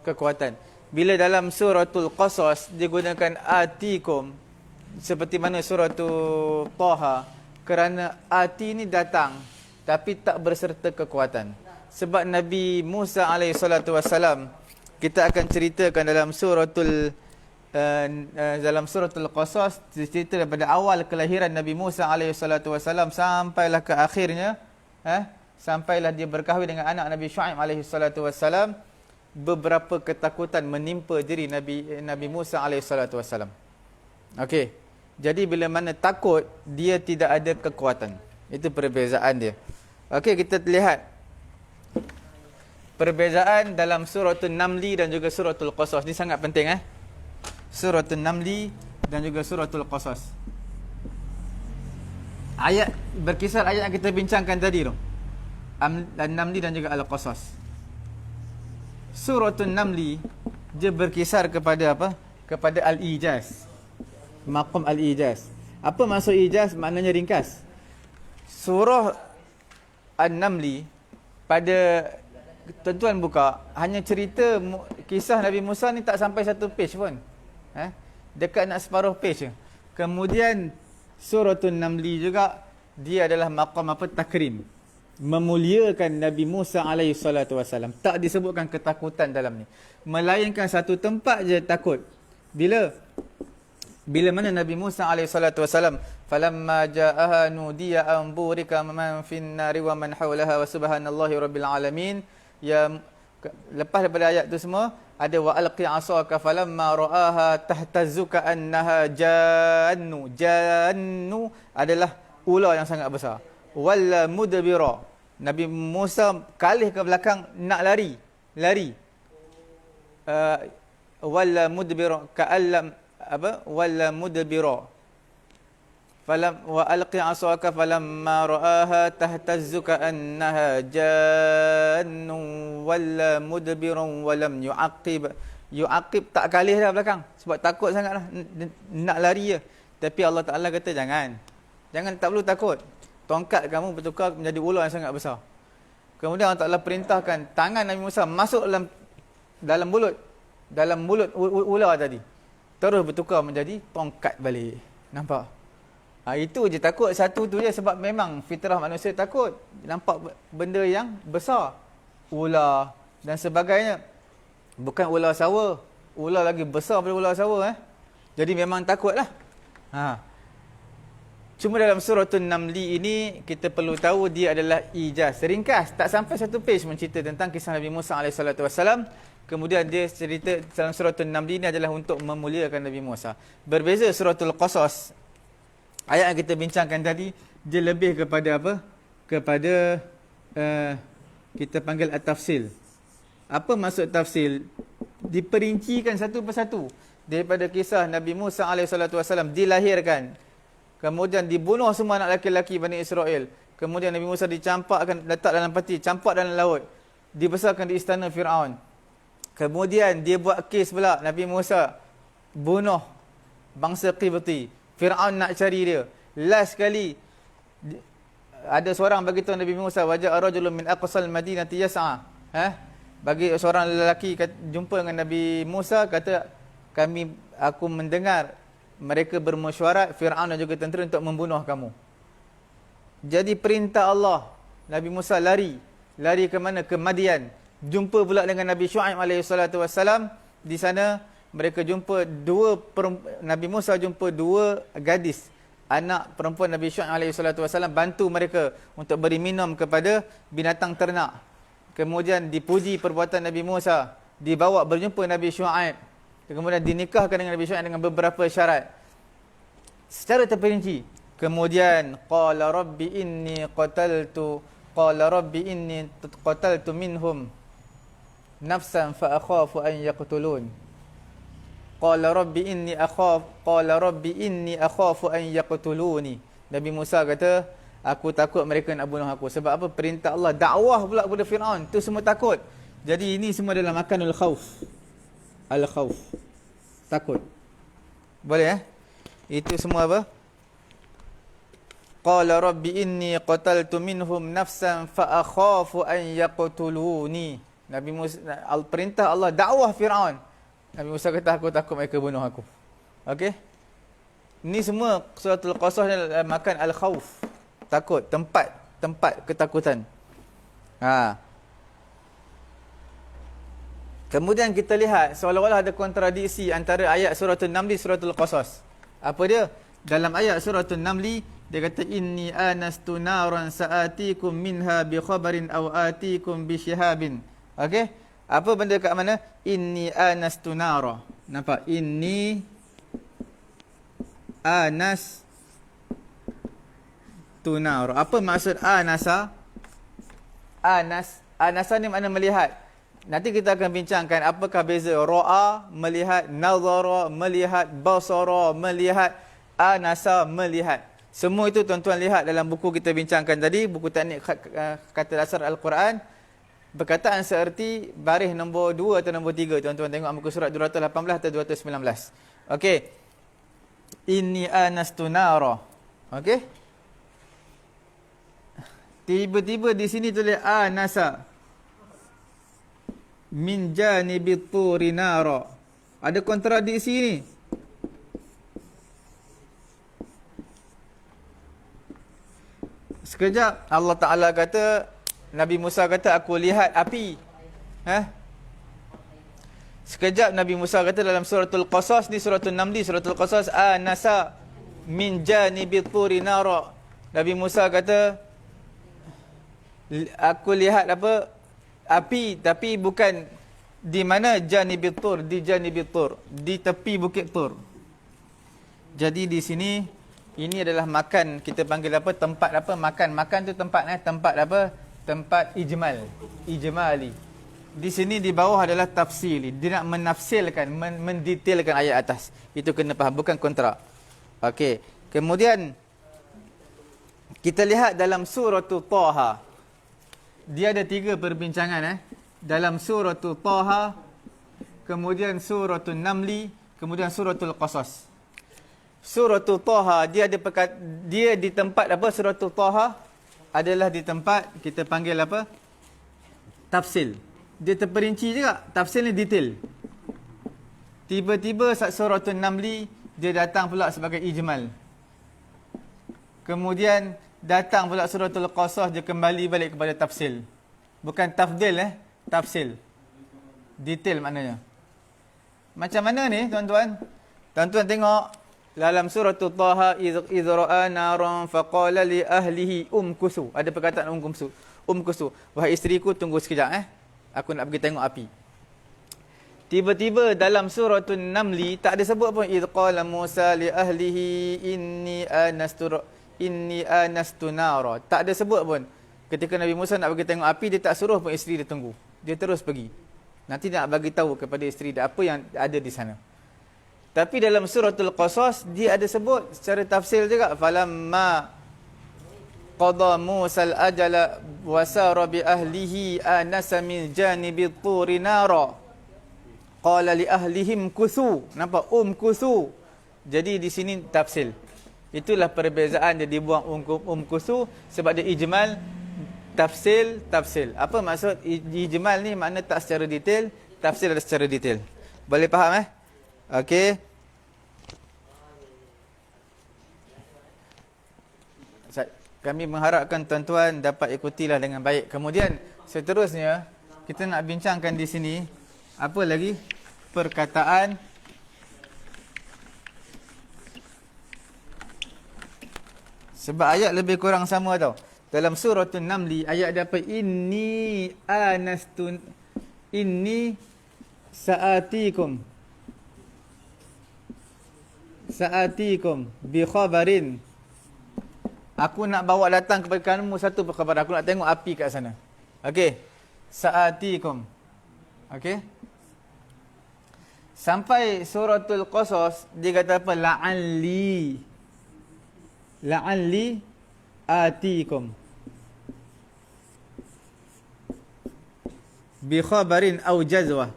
Kekuatan. Bila dalam suratul Qasas dia gunakan atikum, seperti mana suratul Taha, kerana ati ni datang tapi tak berserta kekuatan. Sebab Nabi Musa alaihissalatu wassalam, kita akan ceritakan dalam suratul Qasas, cerita daripada awal kelahiran Nabi Musa alaihissalatu wassalam sampailah ke akhirnya, sampailah dia berkahwin dengan anak Nabi Shu'aib alaihissalatu wassalam. Beberapa ketakutan menimpa diri Nabi Musa alaihissalatu wassalam. Okey. Jadi bila mana takut, dia tidak ada kekuatan. Itu perbezaan dia. Okey, kita lihat perbezaan dalam suratul Namli dan juga suratul Qasas. Ini sangat penting Suratul Namli dan juga suratul Qasas. Ayat berkisar ayat yang kita bincangkan tadi tu. An-Namli dan juga Al-Qasas. Suratul Namli dia berkisar kepada apa? Kepada al-ijaz. Maqam al-ijaz. Apa maksud ijaz? Maknanya ringkas. Surah An-Namli pada tuan-tuan buka, hanya cerita kisah Nabi Musa ni tak sampai satu page pun. Dekat nak separuh page je. Kemudian suratul Namli juga dia adalah maqam apa? Takrim. Memuliakan Nabi Musa alaihi salatu wasallam. Tak disebutkan ketakutan dalam ni. Melainkan satu tempat je takut. Bila Bila mana Nabi Musa alaihi salatu wasalam, falamma ja'aha nudiya an burika man fin nari wa man hawlaha wa subhanallahi rabbil alamin. Ya, lepas daripada ayat tu semua ada wa alqi asaka falamma ra'aha tahtazzu ka annaha jannu. Jannu adalah ular yang sangat besar. Walla mudbira. Nabi Musa kalih ke belakang nak lari. Walla mudbira ka'allam apa walla mudbira falam wa alqi asaka falamma ra'aha tahtazzu ka'annaha jannun walla mudbiran wa lam yu'aqib tak kalih dah belakang sebab takut sangatlah nak lari je. Tapi Allah Taala kata jangan tak perlu takut, tongkat kamu bertukar menjadi ular yang sangat besar. Kemudian Allah Taala perintahkan tangan Nabi Musa masuk dalam mulut ular tadi, terus bertukar menjadi tongkat balik. Nampak? Itu je takut, satu tu je, sebab memang fitrah manusia takut. Nampak benda yang besar, ular dan sebagainya. Bukan ular sawa, ular lagi besar daripada ular sawa. Jadi memang takutlah. Cuma dalam suratul Namli ini kita perlu tahu dia adalah ijaz. Ringkas, tak sampai satu page mencerita tentang kisah Nabi Musa AS. Kemudian dia cerita dalam suratul Namli ini adalah untuk memuliakan Nabi Musa. Berbeza suratul Qasas, ayat yang kita bincangkan tadi, dia lebih kepada apa? Kepada kita panggil at-tafsil. Apa maksud tafsil? Diperincikan satu persatu. Daripada kisah Nabi Musa AS dilahirkan, kemudian dibunuh semua anak lelaki-lelaki Bani Israel. Kemudian Nabi Musa dicampakkan, letak dalam peti, campak dalam laut. Dibesarkan di istana Fir'aun. Kemudian dia buat kes pula, Nabi Musa bunuh bangsa Qibti. Fir'aun nak cari dia. Last sekali ada seorang bagi tahu Nabi Musa, waja'a rajulun min aqsal madinati yas'a. Bagi seorang lelaki jumpa dengan Nabi Musa, kata aku mendengar mereka bermesyuarat Fir'aun dan juga tentera untuk membunuh kamu. Jadi perintah Allah, Nabi Musa lari ke mana? Ke Madian. Jumpa pula dengan Nabi Shu'aib alaihissalam. Di sana mereka jumpa Nabi Musa jumpa dua gadis, anak perempuan Nabi Shu'aib alaihissalam, bantu mereka untuk beri minum kepada binatang ternak. Kemudian dipuji perbuatan Nabi Musa, dibawa berjumpa Nabi Shu'aib, kemudian dinikahkan dengan Nabi Shu'aib dengan beberapa syarat secara terperinci. Kemudian qala rabbi inni qataltu minhum nafsan fa akhafu an yaqtulun. Qala rabbi inni akhafu an yaqtuluni. Nabi Musa kata, aku takut mereka nak bunuh aku. Sebab apa? Perintah Allah, dakwah pula kepada Fir'aun, tu semua takut. Jadi ini semua dalam makanul khauf. Al-khauf, takut. Boleh itu semua apa? Qala rabbi inni qataltu minhum nafsan fa akhafu an yaqtuluni. Nabi Musa, perintah Allah, dakwah Fir'aun. Nabi Musa kata, aku takut mereka bunuh aku. Okey? Ini semua suratul Qasas makan al-khauf. Takut, tempat ketakutan. Kemudian kita lihat seolah-olah ada kontradiksi antara ayat suratul Namli suratul Qasas. Apa dia? Dalam ayat suratul Namli dia kata inni anastu naran sa'atikum minha bi khabarin aw atikum bi shihabin. Okey? Apa benda kat mana? Inni anastu nara. Nampak? Inni anastu nara. Apa maksud anasa? Anasa ni makna melihat. Nanti kita akan bincangkan apakah beza ra'a melihat, nazara melihat, basara melihat, anasa melihat. Semua itu tuan-tuan lihat dalam buku kita bincangkan tadi, buku teknik kata dasar Al-Quran. Perkataan seerti baris nombor 2 atau nombor 3. Tuan-tuan tengok muka surat 218 atau 219. Okey. Inni anastu nara. Okey. Tiba-tiba di sini tulis anasa min janibit turi nara. Ada kontradiksi ni. Sekejap Allah Ta'ala kata, Nabi Musa kata, aku lihat api. Sekejap Nabi Musa kata dalam suratul Qasas ni, suratul Namli, suratul Qasas, anasa min janibit turi nara. Nabi Musa kata, aku lihat apa? Api, tapi bukan di mana janibit tur, di janibit tur, di tepi bukit Tur. Jadi di sini ini adalah makan, kita panggil apa? Tempat apa? Makan tu tempat tempat apa? Tempat ijmali. Di sini di bawah adalah tafsili. Dia nak menafsirkan, mendetailkan ayat atas. Itu kena faham, bukan kontra. Okey. Kemudian kita lihat dalam suratul Taha. Dia ada 3 perbincangan dalam suratul Taha, kemudian suratul Namli, kemudian suratul Qasas. Suratul Taha dia di tempat apa? Suratul Taha adalah di tempat kita panggil apa? Tafsil. Dia terperinci juga, tafsir ni detail. Tiba-tiba suratul Namli dia datang pula sebagai ijmal. Kemudian datang pula suratul Qasas, dia kembali balik kepada tafsil. Bukan tafdil tafsil. Detail maknanya. Macam mana ni tuan-tuan? Tuan-tuan tengok dalam suratul Taha, idh ra'a naran faqala li ahlihi umkusu. Ada perkataan umkusu. Wahai isteriku, tunggu sekejap aku nak pergi tengok api. Tiba-tiba dalam suratul Namli tak ada sebut pun idh qala Musa li ahlihi inni anastu nara. Tak ada sebut pun. Ketika Nabi Musa nak pergi tengok api, dia tak suruh pun isteri dia tunggu. Dia terus pergi. Nanti dia nak bagi tahu kepada isteri dia apa yang ada di sana. Tapi dalam suratul Qasas dia ada sebut secara tafsir juga, falamma qada Musa al-ajala wa sara bi ahlihi anasa min janibi turi nara qala li ahlihim kusu. Nampak kusu. Jadi di sini tafsir. Itulah perbezaan dia dibuang kusu sebab dia ijmal, tafsir. Apa maksud ijmal ni? Makna tak secara detail, tafsir ada secara detail. Boleh faham okey. Kami mengharapkan tuan-tuan dapat ikutilah dengan baik. Kemudian seterusnya kita nak bincangkan di sini apa lagi? Perkataan sebab ayat lebih kurang sama tau. Dalam suratul Namli ayat dia apa? Inni sa'atikum bi khabarin. Aku nak bawa datang kepada kamu satu khabar. Aku nak tengok api kat sana. Okey. Sa'atikum. Okey. Sampai suratul Qasas dia kata apa? La'alli atikum bi khabarin aw jazwah.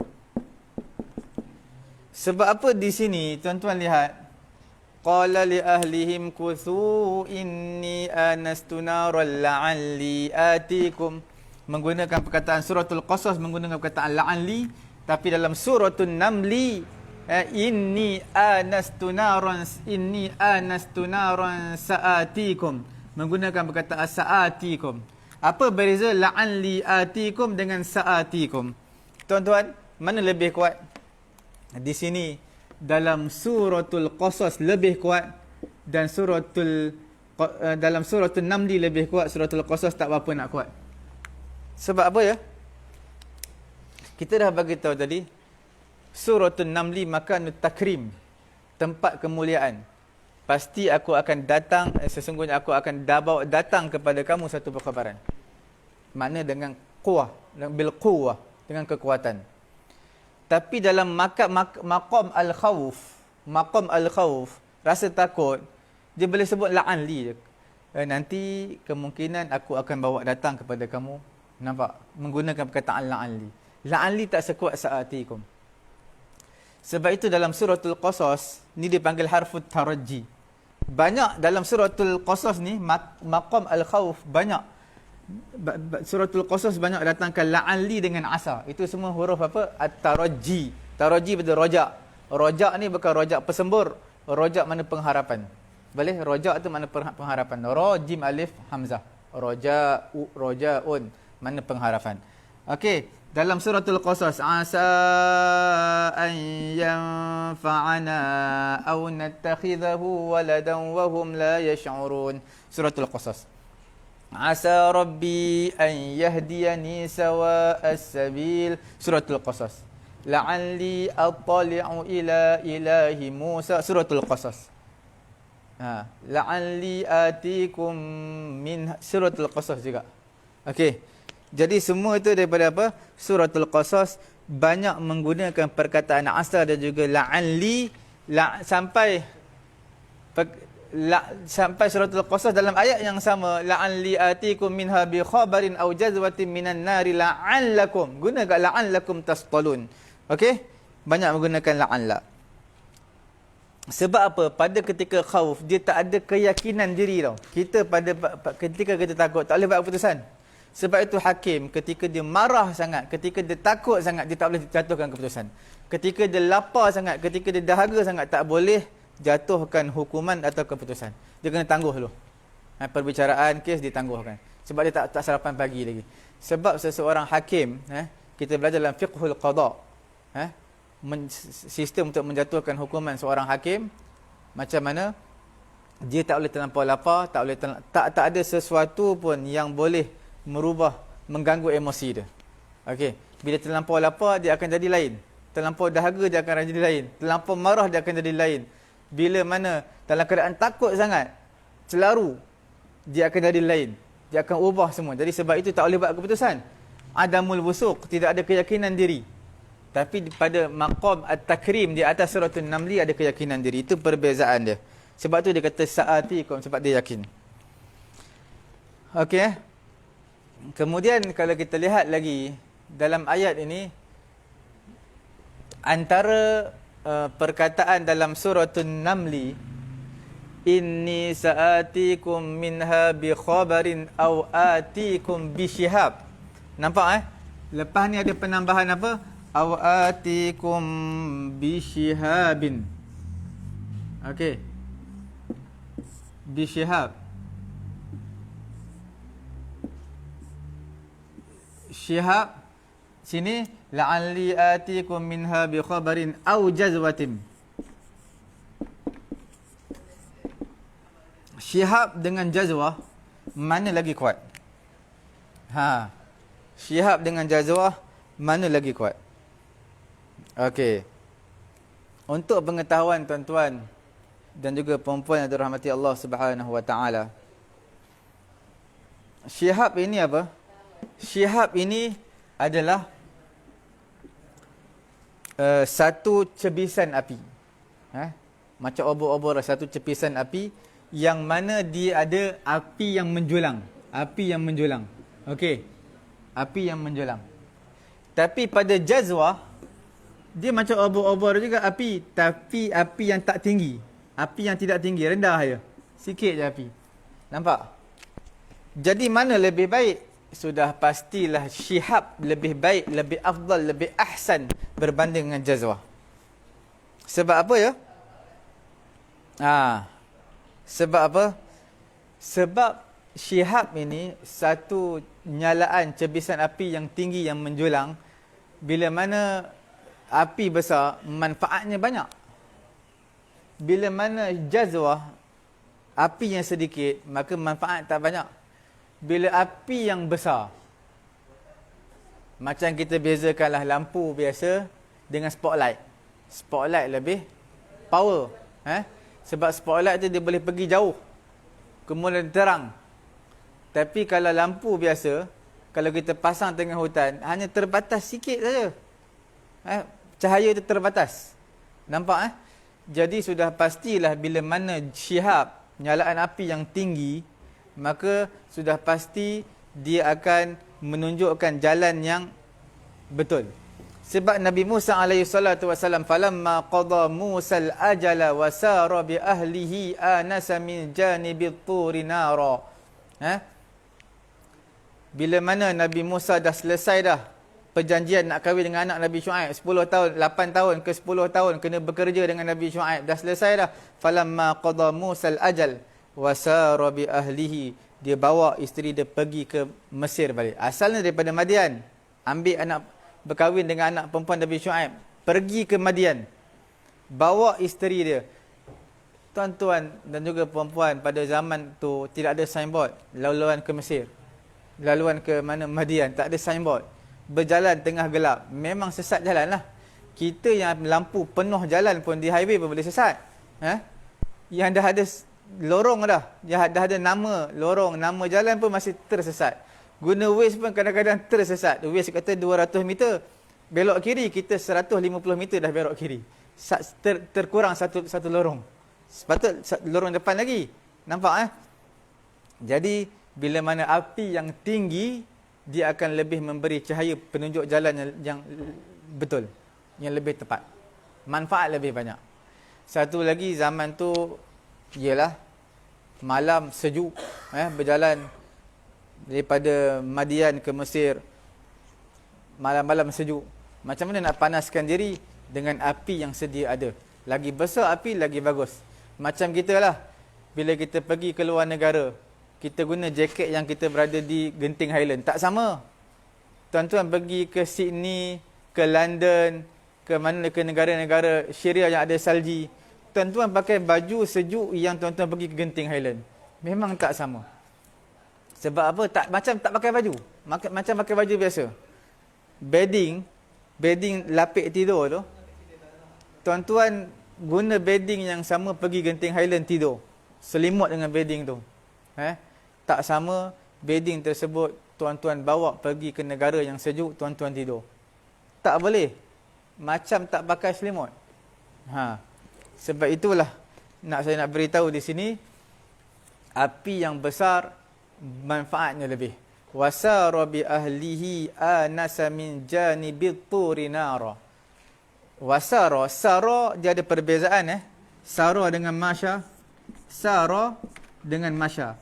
Sebab apa di sini tuan-tuan lihat? Qala li ahlihim kuthu inni anastu naran la'alli atikum. Menggunakan perkataan suratul Qasas menggunakan perkataan la'alli, tapi dalam suratul Namli inni anastu naran sa'atikum menggunakan perkataan sa'atikum. Apa beza la'alli atikum dengan sa'atikum? Tuan-tuan, mana lebih kuat? Di sini dalam suratul Qasas lebih kuat dan dalam suratul Namli lebih kuat. Suratul Qasas tak apa nak kuat. Sebab apa ya? Kita dah bagi tahu tadi suratul Namli makanut takrim, tempat kemuliaan. Pasti aku akan datang, sesungguhnya aku akan datang kepada kamu satu perkhabaran. Makna dengan quwah, bil quwah, dengan kekuatan. Tapi dalam maqam al-khawf, rasa takut, dia boleh sebut la'anli. Nanti kemungkinan aku akan bawa datang kepada kamu. Nampak? Menggunakan perkataan la'anli. La'anli tak sekuat sa'atikum. Sebab itu dalam suratul Qasas ni dipanggil harfut taraji. Banyak dalam suratul Qasas ni maqam al-khawf banyak. Suratul Qasas banyak datangkan la'anli dengan asa. Itu semua huruf apa? At-taraji. Taraji berarti rojak. Rojak ni bukan rojak pesembur. Rojak mana pengharapan. Boleh? Rojak tu mana pengharapan. Ra, jim, alif, hamzah. Roja'un. Mana pengharapan. Okey. dalam suratul Qasas, asa an yanfa'ana aw nattakhidahu waladan wa hum la yash'urun. Suratul Qasas. Asa rabbi an yahdiyani sawa'as sabil. Suratul Qasas. La'alli attali'u ila ilahi Musa. Suratul Qasas. La'alli atikum min. Suratul Qasas juga. Okey. Jadi semua itu daripada apa? Suratul Qasas banyak menggunakan perkataan asa dan juga la'alli sampai suratul Qasas dalam ayat yang sama, la'alli atikum minha bi khabarin aw jazwatin minan nari la'allakum. Guna kat la'allakum tastalun. Okey? Banyak menggunakan la'alla. Sebab apa? Pada ketika khauf, dia tak ada keyakinan diri tau. Kita ketika kita takut, tak boleh buat keputusan. Sebab itu hakim ketika dia marah sangat, ketika dia takut sangat, dia tak boleh jatuhkan keputusan. Ketika dia lapar sangat, ketika dia dahaga sangat, tak boleh jatuhkan hukuman atau keputusan. Dia kena tangguh dulu. Perbicaraan kes ditangguhkan. Sebab dia tak sarapan pagi lagi. Sebab seseorang hakim, kita belajar dalam fiqhul qada, sistem untuk menjatuhkan hukuman seorang hakim, macam mana dia tak boleh terlampau lapar, tak ada sesuatu pun yang boleh mengganggu emosi dia. Okey, bila terlampau lapar dia akan jadi lain. Terlampau dahaga dia akan jadi lain. Terlampau marah dia akan jadi lain. Bila mana dalam keadaan takut sangat, celaru, dia akan jadi lain. Dia akan ubah semua. Jadi sebab itu tak boleh buat keputusan. Adamul wusuq, tidak ada keyakinan diri. Tapi pada maqam at-takrim di atas suratul Namli ada keyakinan diri. Itu perbezaan dia. Sebab tu dia kata sa'atikum, sebab dia yakin. Okey. Kemudian kalau kita lihat lagi dalam ayat ini, antara perkataan dalam suratul Namli, inni sa'atikum minha bi khabarin aw atikum bi syihab. Nampak lepas ni ada penambahan apa? Aw atikum bi syihabin. Okey. Bi syihab. Syihab sini la'alli atikum minha bi khabarin aw jazwatin. Syihab dengan jazwah mana lagi kuat? Syihab dengan jazwah mana lagi kuat? Okey. Untuk pengetahuan tuan-tuan dan juga puan-puan yang dirahmati Allah Subhanahu wa taala. Syihab ini apa? Syihab ini adalah satu cebisan api. Macam obor-obor, satu cebisan api yang mana dia ada api yang menjulang. Api yang menjulang. Okey. Api yang menjulang. Tapi pada jazwah, dia macam obor-obor juga api. Tapi api yang tak tinggi. Api yang tidak tinggi, rendah je. Sikit je api. Nampak? Jadi mana lebih baik? Sudah pastilah syihab lebih baik, lebih afdal, lebih ahsan berbanding dengan jazwah. Sebab apa ya? Sebab apa? Sebab syihab ini satu nyalaan cebisan api yang tinggi yang menjulang. Bila mana api besar, manfaatnya banyak. Bila mana jazwah, api yang sedikit, maka manfaat tak banyak. Bila api yang besar, macam kita bezakanlah lampu biasa dengan spotlight. Spotlight lebih power. Sebab spotlight tu dia boleh pergi jauh, kemudian terang. Tapi kalau lampu biasa, kalau kita pasang tengah hutan, hanya terbatas sikit saja. Cahaya itu terbatas. Nampak? Jadi sudah pastilah bila mana syihab, nyalaan api yang tinggi, maka sudah pasti dia akan menunjukkan jalan yang betul. Sebab Nabi Musa alaihi salatu wasallam, falamma qada Musa al-ajala wa sara bi ahlihi anasa min janibi turi nara. Bila mana Nabi Musa dah selesai dah perjanjian nak kahwin dengan anak Nabi Syuaib, 10 tahun, 8 tahun ke 10 tahun kena bekerja dengan Nabi Syuaib, dah selesai dah. Falamma qada Musa al-ajal wasara bi ahlihi, dia bawa isteri dia pergi ke Mesir balik. Asalnya daripada Madian, ambil anak berkahwin dengan anak perempuan Nabi Shu'aib, pergi ke Madian, bawa isteri dia. Tuan-tuan dan juga puan-puan, pada zaman tu tidak ada signboard, laluan ke Mesir, laluan ke mana Madian, tak ada signboard. Berjalan tengah gelap, memang sesat jalan lah. Kita yang lampu penuh jalan pun di highway pun boleh sesat. Yang dah ada lorong dah, dah ada nama lorong, nama jalan pun masih tersesat. Guna Waze pun kadang-kadang tersesat. Waze kata 200 meter belok kiri, kita 150 meter dah belok kiri. Terkurang satu lorong. Sepatut lorong depan lagi. Nampak Jadi bila mana api yang tinggi, dia akan lebih memberi cahaya penunjuk jalan yang betul, yang lebih tepat. Manfaat lebih banyak. Satu lagi, zaman tu ialah malam sejuk, berjalan daripada Madian ke Mesir, malam-malam sejuk. Macam mana nak panaskan diri dengan api yang sedia ada? Lagi besar api, lagi bagus. Macam kita lah, bila kita pergi ke luar negara, kita guna jaket yang kita berada di Genting Highland. Tak sama. Tuan-tuan pergi ke Sydney, ke London, ke mana, ke negara-negara Syria yang ada salji, tuan-tuan pakai baju sejuk yang tuan-tuan pergi ke Genting Highland. Memang tak sama. Sebab apa? Tak pakai baju. Macam pakai baju biasa. Bedding lapik tidur tu, tuan-tuan guna bedding yang sama pergi Genting Highland tidur. Selimut dengan bedding tu. Tak sama bedding tersebut tuan-tuan bawa pergi ke negara yang sejuk, tuan-tuan tidur. Tak boleh. Macam tak pakai selimut. Sebab itulah saya nak beritahu di sini, api yang besar manfaatnya lebih. Wasara bi ahlihi anasa min janibit turi nara. Wasara, sara dia ada perbezaan Sara dengan masya. Sara dengan masya.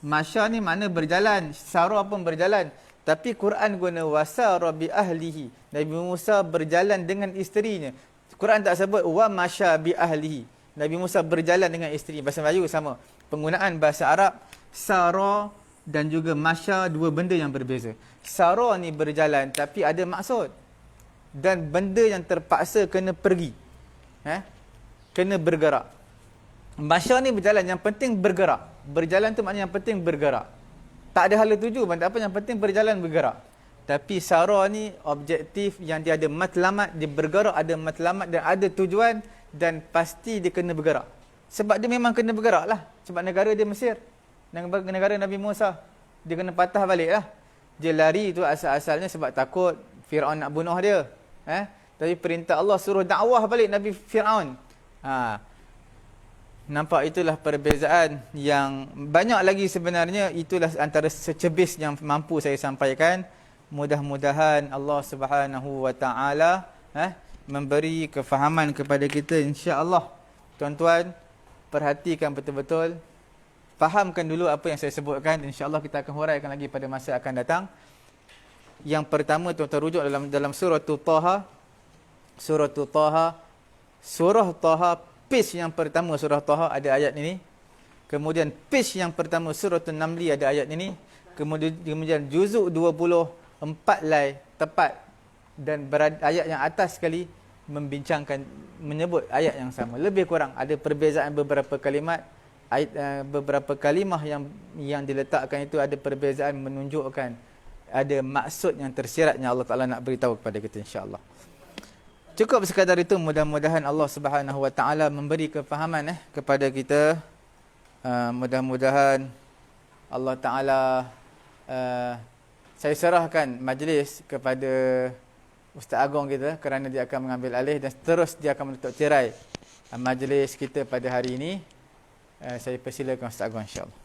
Masya ni makna berjalan, sara pun berjalan. Tapi Quran guna wasara bi ahlihi. Nabi Musa berjalan dengan isterinya. Quran tak sebut wa masya bi ahlihi. Nabi Musa berjalan dengan isteri. Bahasa Melayu sama. Penggunaan bahasa Arab, sara dan juga masya, dua benda yang berbeza. Sara ni berjalan tapi ada maksud. Dan benda yang terpaksa kena pergi. Kena bergerak. Masya ni berjalan, yang penting bergerak. Berjalan tu maknanya yang penting bergerak. Tak ada hala tuju, tak apa, yang penting berjalan bergerak. Tapi sara ni objektif yang dia ada matlamat, dia bergerak, ada matlamat dan ada tujuan, dan pasti dia kena bergerak. Sebab dia memang kena bergerak lah. Sebab negara dia Mesir, negara Nabi Musa, dia kena patah balik lah. Dia lari tu asal-asalnya sebab takut Fir'aun nak bunuh dia. Tapi perintah Allah suruh dakwah balik Nabi Fir'aun. Nampak, itulah perbezaan yang banyak lagi sebenarnya. Itulah antara secebis yang mampu saya sampaikan. Mudah-mudahan Allah Subhanahu wa taala memberi kefahaman kepada kita, insya-Allah. Tuan-tuan, perhatikan betul-betul. Fahamkan dulu apa yang saya sebutkan. InsyaAllah kita akan huraikan lagi pada masa akan datang. Yang pertama, tuan-tuan rujuk dalam surah Taha. Surah Taha, page yang pertama surah Taha ada ayat ini. Kemudian page yang pertama surah An-Namli ada ayat ini. Kemudian juzuk 24 lai tepat. Dan ayat yang atas sekali menyebut ayat yang sama. Lebih kurang ada perbezaan beberapa kalimat. Beberapa kalimah yang diletakkan itu ada perbezaan, menunjukkan ada maksud yang tersirat yang Allah Ta'ala nak beritahu kepada kita, insya-Allah. Cukup sekadar itu. Mudah-mudahan Allah Subhanahu wa taala memberi kefahaman kepada kita. Mudah-mudahan Allah Ta'ala, saya serahkan majlis kepada Ustaz Agong kita kerana dia akan mengambil alih dan terus dia akan menutup tirai majlis kita pada hari ini. Saya persilakan Ustaz Agong, insya-Allah.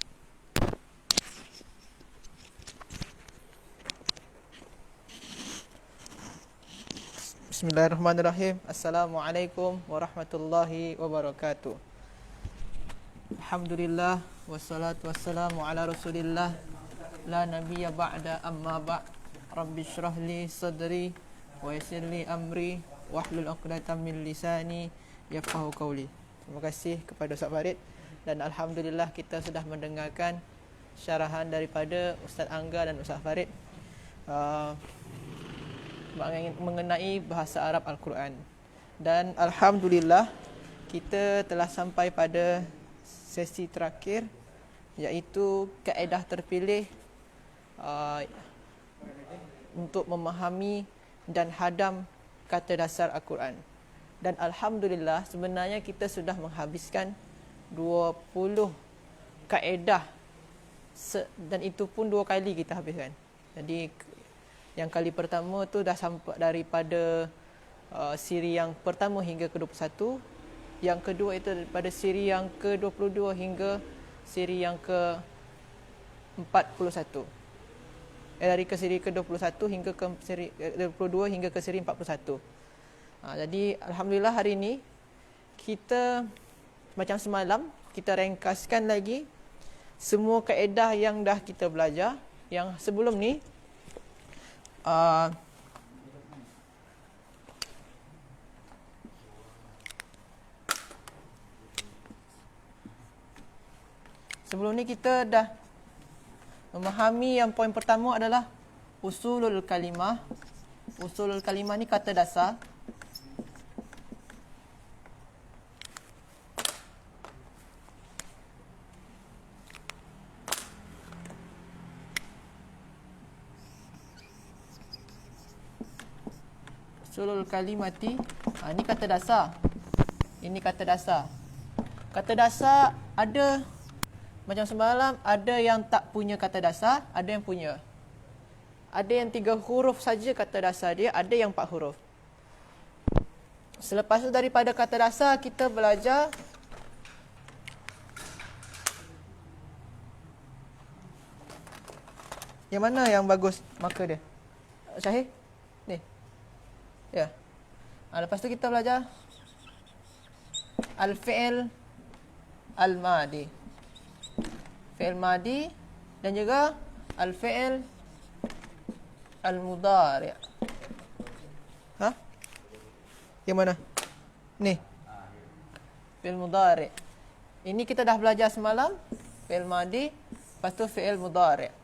Bismillahirrahmanirrahim. Assalamualaikum warahmatullahi wabarakatuh. Alhamdulillah wassalatu wassalamu ala Rasulillah la nabiyya ba'da, amma ba'. Rabbi shrah li sadri wa yassir li amri wahlul 'uqdatam min lisani yafqahu qawli. Terima kasih kepada Ustaz Farid, dan alhamdulillah kita sudah mendengarkan syarahan daripada Ustaz Angga dan Ustaz Farid. mengenai bahasa Arab Al-Quran. Dan alhamdulillah kita telah sampai pada sesi terakhir, iaitu kaedah terpilih untuk memahami dan hadam kata dasar Al-Quran. Dan alhamdulillah sebenarnya kita sudah menghabiskan 20 kaedah, dan itu pun 2 kali kita habiskan. Jadi yang kali pertama tu dah sampai daripada siri yang pertama hingga ke-21. Yang kedua itu daripada siri yang ke-22 hingga siri yang ke-41. Dari ke siri ke-21 hingga ke siri 22 hingga ke siri 41. Jadi alhamdulillah hari ini kita macam semalam kita ringkaskan lagi semua kaedah yang dah kita belajar. Yang sebelum ni kita dah memahami yang poin pertama adalah usulul kalimah. Usulul kalimah ni kata dasar. Usulul kalimati, ini kata dasar. Ini kata dasar. Kata dasar ada, macam semalam, ada yang tak punya kata dasar, ada yang punya. Ada yang 3 huruf saja kata dasar dia, ada yang 4 huruf. Selepas itu daripada kata dasar kita belajar yang mana yang bagus marker dia? Syahir? Ni. Ya. Lepas tu kita belajar al-fi'il al-madi. Fi'il madi dan juga al-fi'il al-mudhari'. Yang mana? Ni. Fi'il mudhari'. Ini kita dah belajar semalam. Fi'il madi, lepas tu fi'il mudhari'.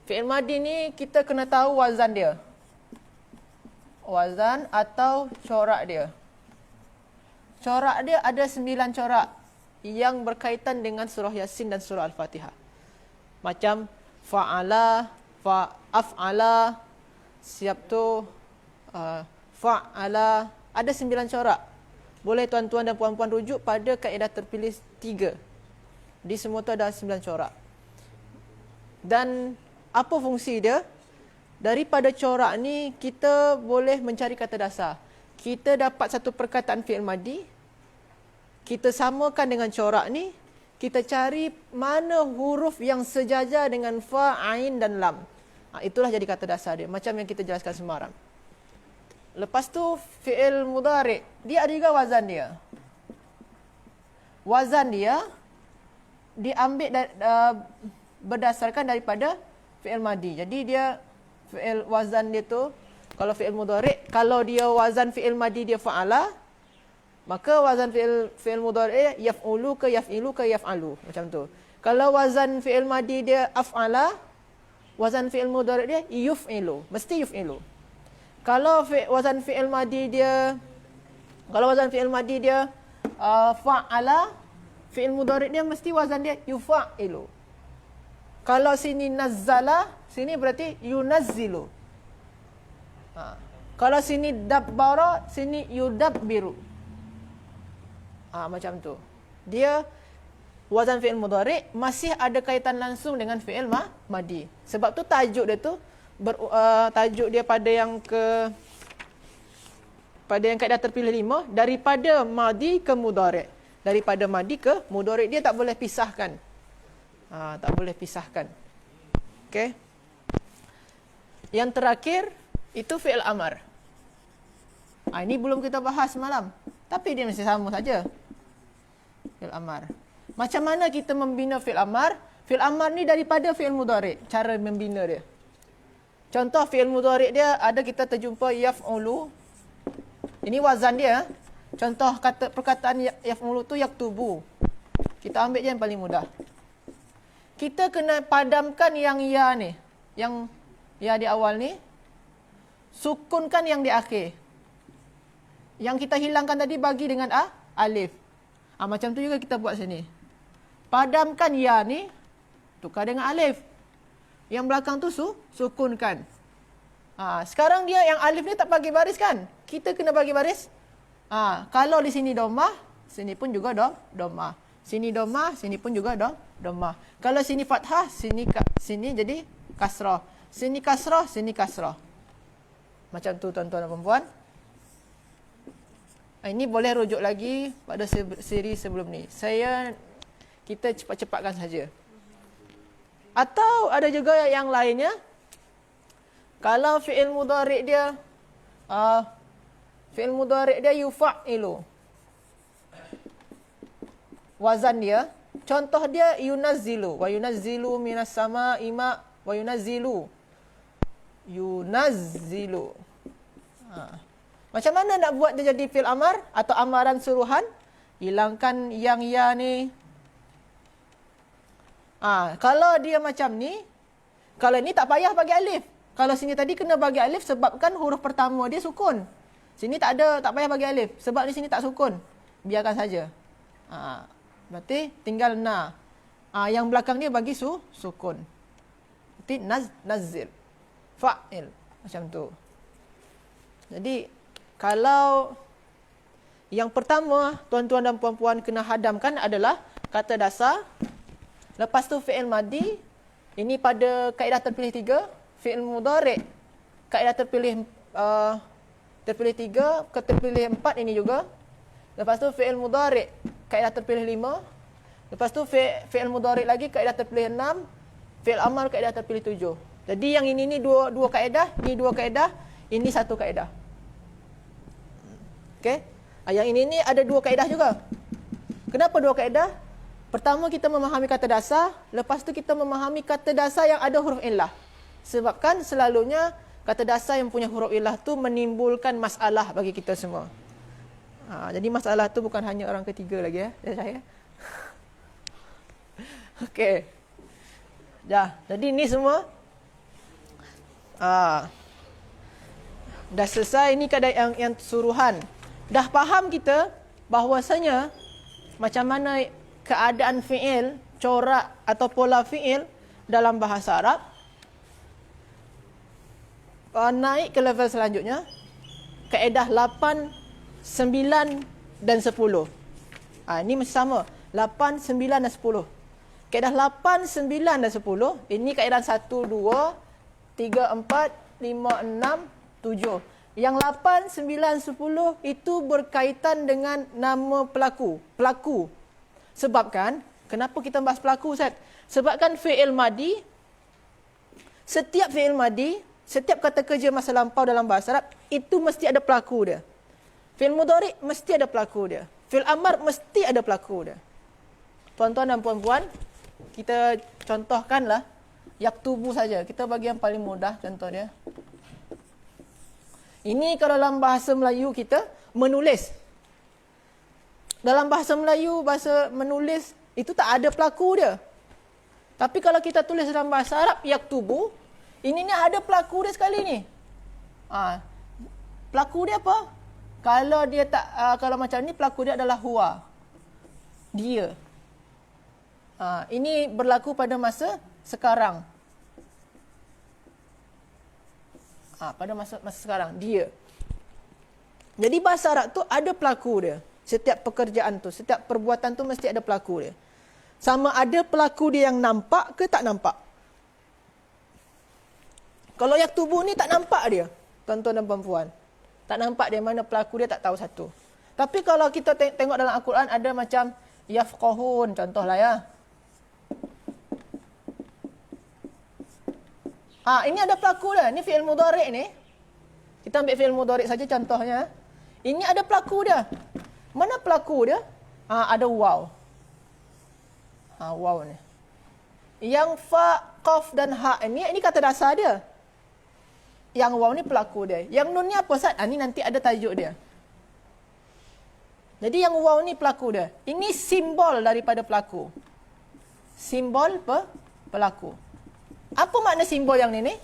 Fi'il madi ni kita kena tahu wazan dia. Wazan atau corak dia. Corak dia ada 9 corak yang berkaitan dengan surah Yasin dan surah Al-Fatihah. Macam fa'ala, fa'af'ala, siap tu fa'ala, ada 9 corak. Boleh tuan-tuan dan puan-puan rujuk pada kaedah terpilih 3. Di semua tu ada 9 corak. Dan apa fungsi dia? Daripada corak ni kita boleh mencari kata dasar. Kita dapat satu perkataan fi'il madi, kita samakan dengan corak ni, kita cari mana huruf yang sejajar dengan fa, ain dan lam. Itulah jadi kata dasar dia, macam yang kita jelaskan semalam. Lepas tu fi'il mudhari', dia ada juga wazan dia. Wazan dia diambil berdasarkan daripada fi'il madi. Jadi dia fi'il wazan dia tu, kalau fi'il mudhari', kalau dia wazan fi'il madi dia fa'ala, maka wazan fi'il mudhari' yaf'ulu ke yaf'ilu ke yaf'alu, macam tu. Kalau wazan fi'il madi dia af'ala, wazan fi'il mudhari' dia yuf'ilu, mesti yuf'ilu. Kalau wazan fi'il madi dia fa'ala, fi'il mudhari' dia mesti wazan dia yufa'ilu. Kalau sini nazzala, sini berarti yunazzilu. Kalau sini dabbara, sini yudabbiru. Macam tu. Dia wazan fi'il mudhari' masih ada kaitan langsung dengan fi'il madi. Sebab tu tajuk dia tu tajuk dia pada yang kaedah terpilih 5, daripada madi ke mudhari'. Daripada madi ke mudhari', dia tak boleh pisahkan. Tak boleh pisahkan. Okey. Yang terakhir itu fi'il amar. Ini belum kita bahas semalam, tapi dia mesti sama saja. Fi'il amar. Macam mana kita membina fi'il amar? Fi'il amar ni daripada fi'il mudhari', cara membina dia. Contoh fi'il mudhari' dia ada kita terjumpa yaf'ulu. Ini wazan dia. Contoh perkataan yaf'ulu tu yaktubu. Kita ambil je yang paling mudah. Kita kena padamkan yang ya ni. Yang ya di awal ni, sukunkan yang di akhir. Yang kita hilangkan tadi bagi dengan alif. Macam tu juga kita buat sini. Padamkan ya ni, tukar dengan alif. Yang belakang tu sukunkan. Sekarang dia yang alif ni tak bagi baris kan? Kita kena bagi baris. Kalau di sini domah, sini pun juga domah. Sini domah, sini pun juga domah. Kalau sini fathah, sini jadi kasrah. Sini kasrah, sini kasrah. Macam tu tuan-tuan dan puan-puan. Ini boleh rujuk lagi pada siri sebelum ni. Kita cepat-cepatkan saja. Atau ada juga yang lainnya. Kalau fi'il mudhari' dia yufa'ilu. Wazan dia, contoh dia yunazzilu. Wa yunazzilu minas sama'i ma wa yunazzilu. Yunazzilu. Macam mana nak buat dia jadi fi'il amar atau amaran suruhan? Hilangkan yang ya ni. Kalau dia macam ni, kalau ni tak payah bagi alif. Kalau sini tadi kena bagi alif sebabkan huruf pertama dia sukun. Sini tak payah bagi alif sebab di sini tak sukun. Biarkan saja. Berarti tinggal na. Yang belakang dia bagi sukun. Berarti nazzil. Fa'il. Macam tu. Jadi kalau yang pertama tuan-tuan dan puan-puan kena hadamkan adalah kata dasar. Lepas tu fi'il madi. Ini pada kaedah terpilih 3. Fi'il mudhari'. Kaedah terpilih 3. Terpilih 4 ini juga. Lepas tu fi'il mudhari'. Kaedah terpilih 5. Lepas tu fi'il mudhari' lagi. Kaedah terpilih 6. Fi'il amar kaedah terpilih 7. Jadi yang ini dua kaedah. Ini 2 kaedah. Ini 1 kaedah. Okey. Yang ini ada 2 kaedah juga. Kenapa 2 kaedah? Pertama kita memahami kata dasar, lepas tu kita memahami kata dasar yang ada huruf illah. Sebabkan selalunya kata dasar yang punya huruf illah tu menimbulkan masalah bagi kita semua. Jadi masalah tu bukan hanya orang ketiga lagi dari saya. Okey. Jadi ni semua dah selesai. Ini kadang yang suruhan. Dah faham kita bahawasanya macam mana keadaan fi'il, corak atau pola fi'il dalam bahasa Arab. Naik ke level selanjutnya. Kaedah 8, 9 dan 10. Ini masih sama. 8, 9 dan 10. Kaedah 8, 9 dan 10. Ini kaedah 1, 2, 3, 4, 5, 6, 7. Yang 8, 9, 10 itu berkaitan dengan nama pelaku. Pelaku. Sebabkan, kenapa kita bahas pelaku, Ustaz? Sebabkan fi'il madi, setiap fi'il madi, setiap kata kerja masa lampau dalam bahasa Arab, itu mesti ada pelaku dia. Fi'il mudhari' mesti ada pelaku dia. Fi'il amar mesti ada pelaku dia. Tuan-tuan dan puan-puan, kita contohkanlah yaktubu saja. Kita bagi yang paling mudah contoh dia. Ini kalau dalam bahasa Melayu kita menulis. Dalam bahasa Melayu, bahasa menulis itu tak ada pelaku dia. Tapi kalau kita tulis dalam bahasa Arab yaktubu, ini ni ada pelaku dia sekali ni. Pelaku dia apa? Kalau dia tak kalau macam ni pelaku dia adalah huwa. Dia. Ini berlaku pada masa sekarang. Pada masa sekarang dia. Jadi bahasa Arab tu ada pelaku dia. Setiap pekerjaan tu, setiap perbuatan tu mesti ada pelaku dia. Sama ada pelaku dia yang nampak ke tak nampak. Kalau yaktubu ni tak nampak dia, tuan-tuan dan puan-puan. Tak nampak dia, mana pelaku dia tak tahu satu. Tapi kalau kita tengok dalam Al-Quran ada macam yafqahun, contohlah ya. Ini ada pelaku dia. Ini fi'il mudhari' ni. Kita ambil fi'il mudhari' saja contohnya. Ini ada pelaku dia. Mana pelaku dia? Ada waw. Waw ni. Yang fa, qaf dan ha ini kata dasar dia. Yang waw ni pelaku dia. Yang nun ni apa, Ustaz? Ni nanti ada tajuk dia. Jadi yang waw ni pelaku dia. Ini simbol daripada pelaku. Simbol pelaku. Apa makna simbol yang ni?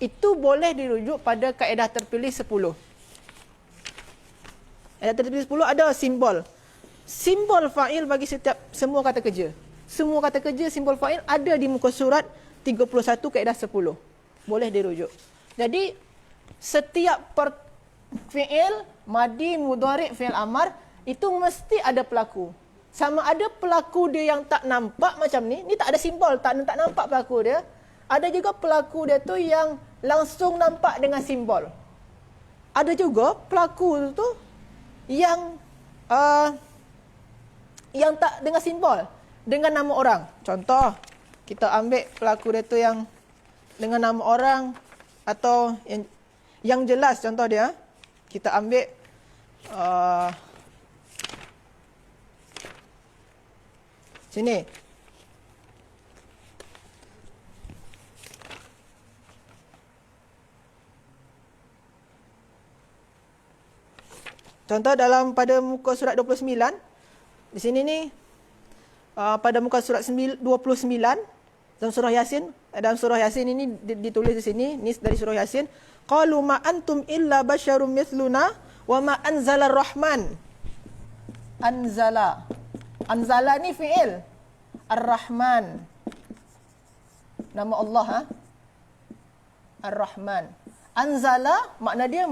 itu boleh dirujuk pada kaedah terpilih 10. Kaedah terpilih 10 ada simbol. Simbol fa'il bagi semua kata kerja. Semua kata kerja simbol fa'il ada di muka surat 31 kaedah 10. Boleh dirujuk. Jadi setiap fi'il, madi, mudhari', fi'il amar itu mesti ada pelaku. Sama ada pelaku dia yang tak nampak macam ni tak ada simbol, tak nampak pelaku dia. Ada juga pelaku dia tu yang langsung nampak dengan simbol. Ada juga pelaku tu yang tak dengan simbol, dengan nama orang. Contoh, kita ambil pelaku dia tu yang dengan nama orang atau yang jelas. Contoh dia, kita ambil sini. Contoh pada muka surat 29. Di sini ni pada muka surat 29 dalam surah Yasin. Dalam surah Yasin ini ditulis di sini, ni dari surah Yasin. Qalu ma antum illa basyarum mithluna wa ma anzala ar-rahman. Anzala ni fi'il. Ar-Rahman. Nama Allah, Ar-Rahman. Anzala makna dia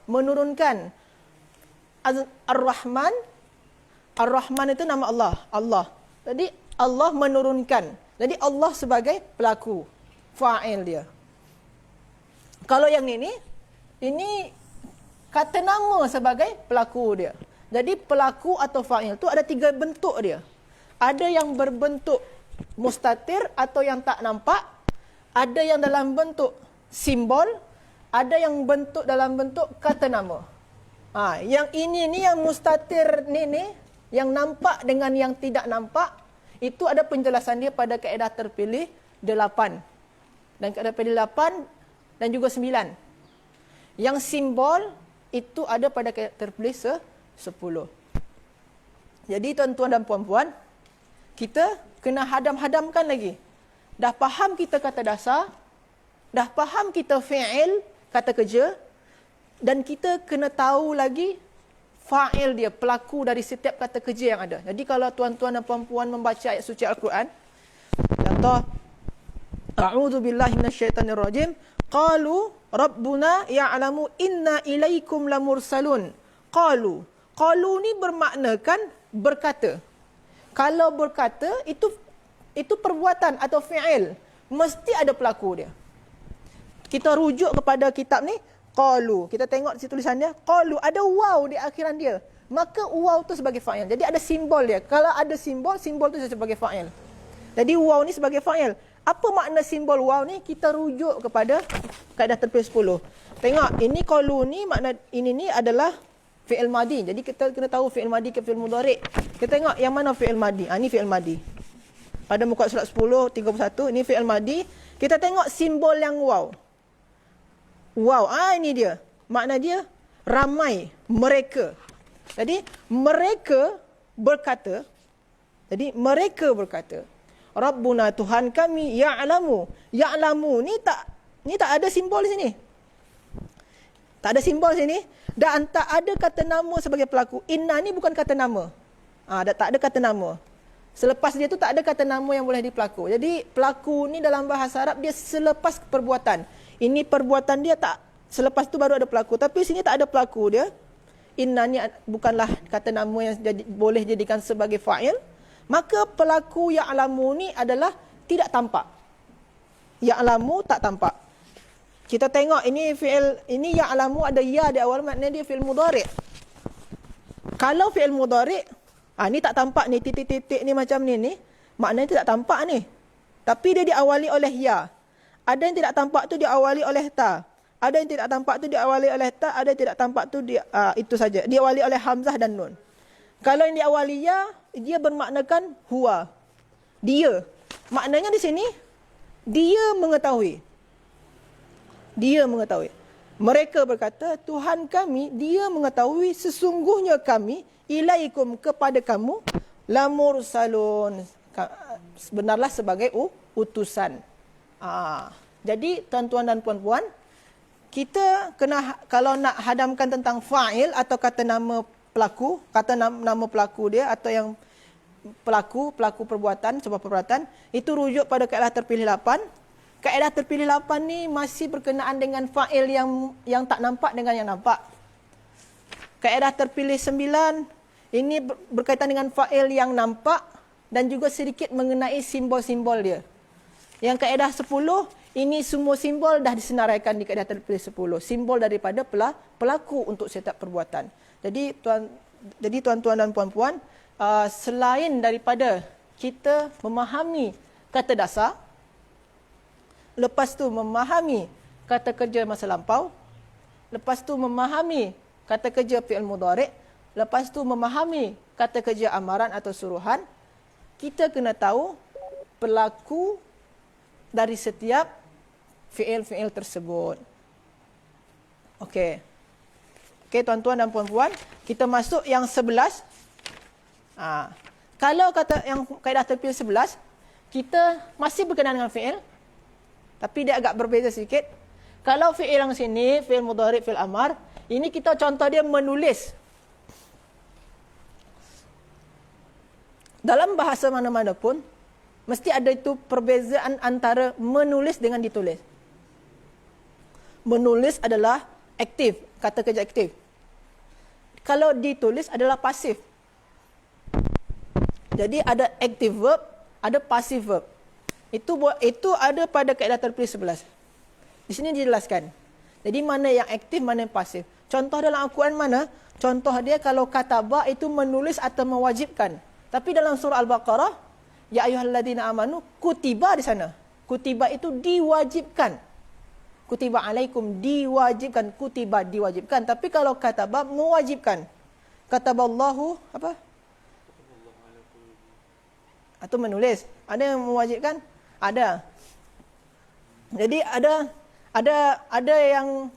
menurunkan. Ar-Rahman. Ar-Rahman itu nama Allah. Allah. Jadi Allah menurunkan. Jadi Allah sebagai pelaku. Fa'il dia. Kalau yang ini kata nama sebagai pelaku dia. Jadi pelaku atau fa'il itu ada 3 bentuk dia. Ada yang berbentuk mustatir atau yang tak nampak. Ada yang dalam bentuk simbol. Ada yang bentuk dalam bentuk kata nama. Yang ini yang mustatir ni yang nampak dengan yang tidak nampak, itu ada penjelasan dia pada kaedah terpilih 8. Dan kaedah terpilih 8 dan juga 9. Yang simbol itu ada pada kaedah terpilih 10. Jadi tuan-tuan dan puan-puan, kita kena hadam-hadamkan lagi. Dah faham kita kata dasar, dah faham kita fi'il, kata kerja, dan kita kena tahu lagi fa'il dia, pelaku dari setiap kata kerja yang ada. Jadi kalau tuan-tuan dan puan-puan membaca ayat suci Al-Quran, contoh, A'udzu billahi minasyaitonir rajim, qalu rabbuna ya'lamu inna ilaikum lamursalun. Qalu ni bermaknakan berkata. Kalau berkata itu perbuatan atau fi'il, mesti ada pelaku dia. Kita rujuk kepada kitab ni, qalu. Kita tengok di tulisannya, qalu, ada waw di akhiran dia. Maka waw tu sebagai fa'il. Jadi ada simbol dia. Kalau ada simbol tu sebagai fa'il. Jadi waw ni sebagai fa'il. Apa makna simbol waw ni? Kita rujuk kepada kaedah terpilih 10. Tengok, ini qalu ni makna ini ni adalah fi'il madi. Jadi kita kena tahu fi'il madi ke fi'il mudhari'. Kita tengok yang mana fi'il madi. Ini fi'il madi. Pada muka surat 10, 31, ini fi'il madi. Kita tengok simbol yang waw. Wow, ini dia. Makna dia ramai, mereka. Jadi mereka berkata. Rabbuna, Tuhan kami, ya'lamu. Ya'lamu ni tak ada simbol di sini. Tak ada simbol sini. Dan tak ada kata nama sebagai pelaku. Inna ni bukan kata nama. Tak ada kata nama. Selepas dia tu tak ada kata nama yang boleh dipelaku. Jadi pelaku ni dalam bahasa Arab dia selepas perbuatan. Ini perbuatan dia tak, selepas tu baru ada pelaku. Tapi sini tak ada pelaku dia. Inna ni bukanlah kata nama yang boleh jadikan sebagai fa'il. Maka pelaku ya'lamu ni adalah tidak tampak. Ya'lamu tak tampak. Kita tengok ini fi'il, ini ya'lamu ada ya di awal, maknanya dia fi'il mudhari'. Kalau fi'il mudhari', ni tak tampak ni, titik-titik ni macam ni, maknanya tak tampak ni. Tapi dia diawali oleh ya. Ada yang tidak tampak tu diawali oleh ta. Ada yang tidak tampak tu diawali oleh ta. Ada yang tidak tampak tu itu saja. Diawali oleh hamzah dan nun. Kalau yang diawali ya, dia bermaknakan huwa. Dia. Maknanya di sini, dia mengetahui. Dia mengetahui. Mereka berkata, Tuhan kami, dia mengetahui sesungguhnya kami, ilaikum kepada kamu, lamursalun. Benarlah sebagai utusan. Jadi tuan-tuan dan puan-puan, kita kena, kalau nak hadamkan tentang fa'il atau kata nama pelaku, kata nama pelaku dia atau yang pelaku perbuatan, sebuah perbuatan, itu rujuk pada kaedah terpilih 8. Kaedah terpilih 8 ni masih berkenaan dengan fa'il yang tak nampak dengan yang nampak. Kaedah terpilih 9 ini berkaitan dengan fa'il yang nampak dan juga sedikit mengenai simbol-simbol dia. Yang kaedah 10 ini semua simbol dah disenaraikan di kaedah terpilih 10. Simbol daripada pelaku untuk setiap perbuatan. Jadi tuan-tuan dan puan-puan, selain daripada kita memahami kata dasar, lepas tu memahami kata kerja masa lampau, lepas tu memahami kata kerja fi'il mudhari', lepas tu memahami kata kerja amaran atau suruhan, kita kena tahu pelaku dari setiap fi'il-fi'il tersebut. Okey. Okey tuan-tuan dan puan-puan, kita masuk yang 11. Kalau kata yang kaedah terpilih 11, kita masih berkenaan dengan fi'il, tapi dia agak berbeza sedikit. Kalau fi'il yang sini, fi'il mudhari', fi'il amar, ini kita contoh dia menulis. Dalam bahasa mana-mana pun, mesti ada itu perbezaan antara menulis dengan ditulis. Menulis adalah aktif, kata kerja aktif. Kalau ditulis adalah pasif. Jadi ada active verb, ada passive verb. Itu ada pada kaedah terpilih 11. Di sini dijelaskan. Jadi mana yang aktif, mana yang pasif. Contoh dalam Al-Quran mana? Contoh dia kalau kataba itu menulis atau mewajibkan. Tapi dalam surah Al-Baqarah, ya ayyuhalladzina amanu, kutiba di sana. Kutiba itu diwajibkan. Kutiba alaikum, diwajibkan. Kutiba diwajibkan. Tapi kalau kataba mewajibkan. Kataballahu apa? Atau menulis. Ada yang mewajibkan? Ada. Jadi ada yang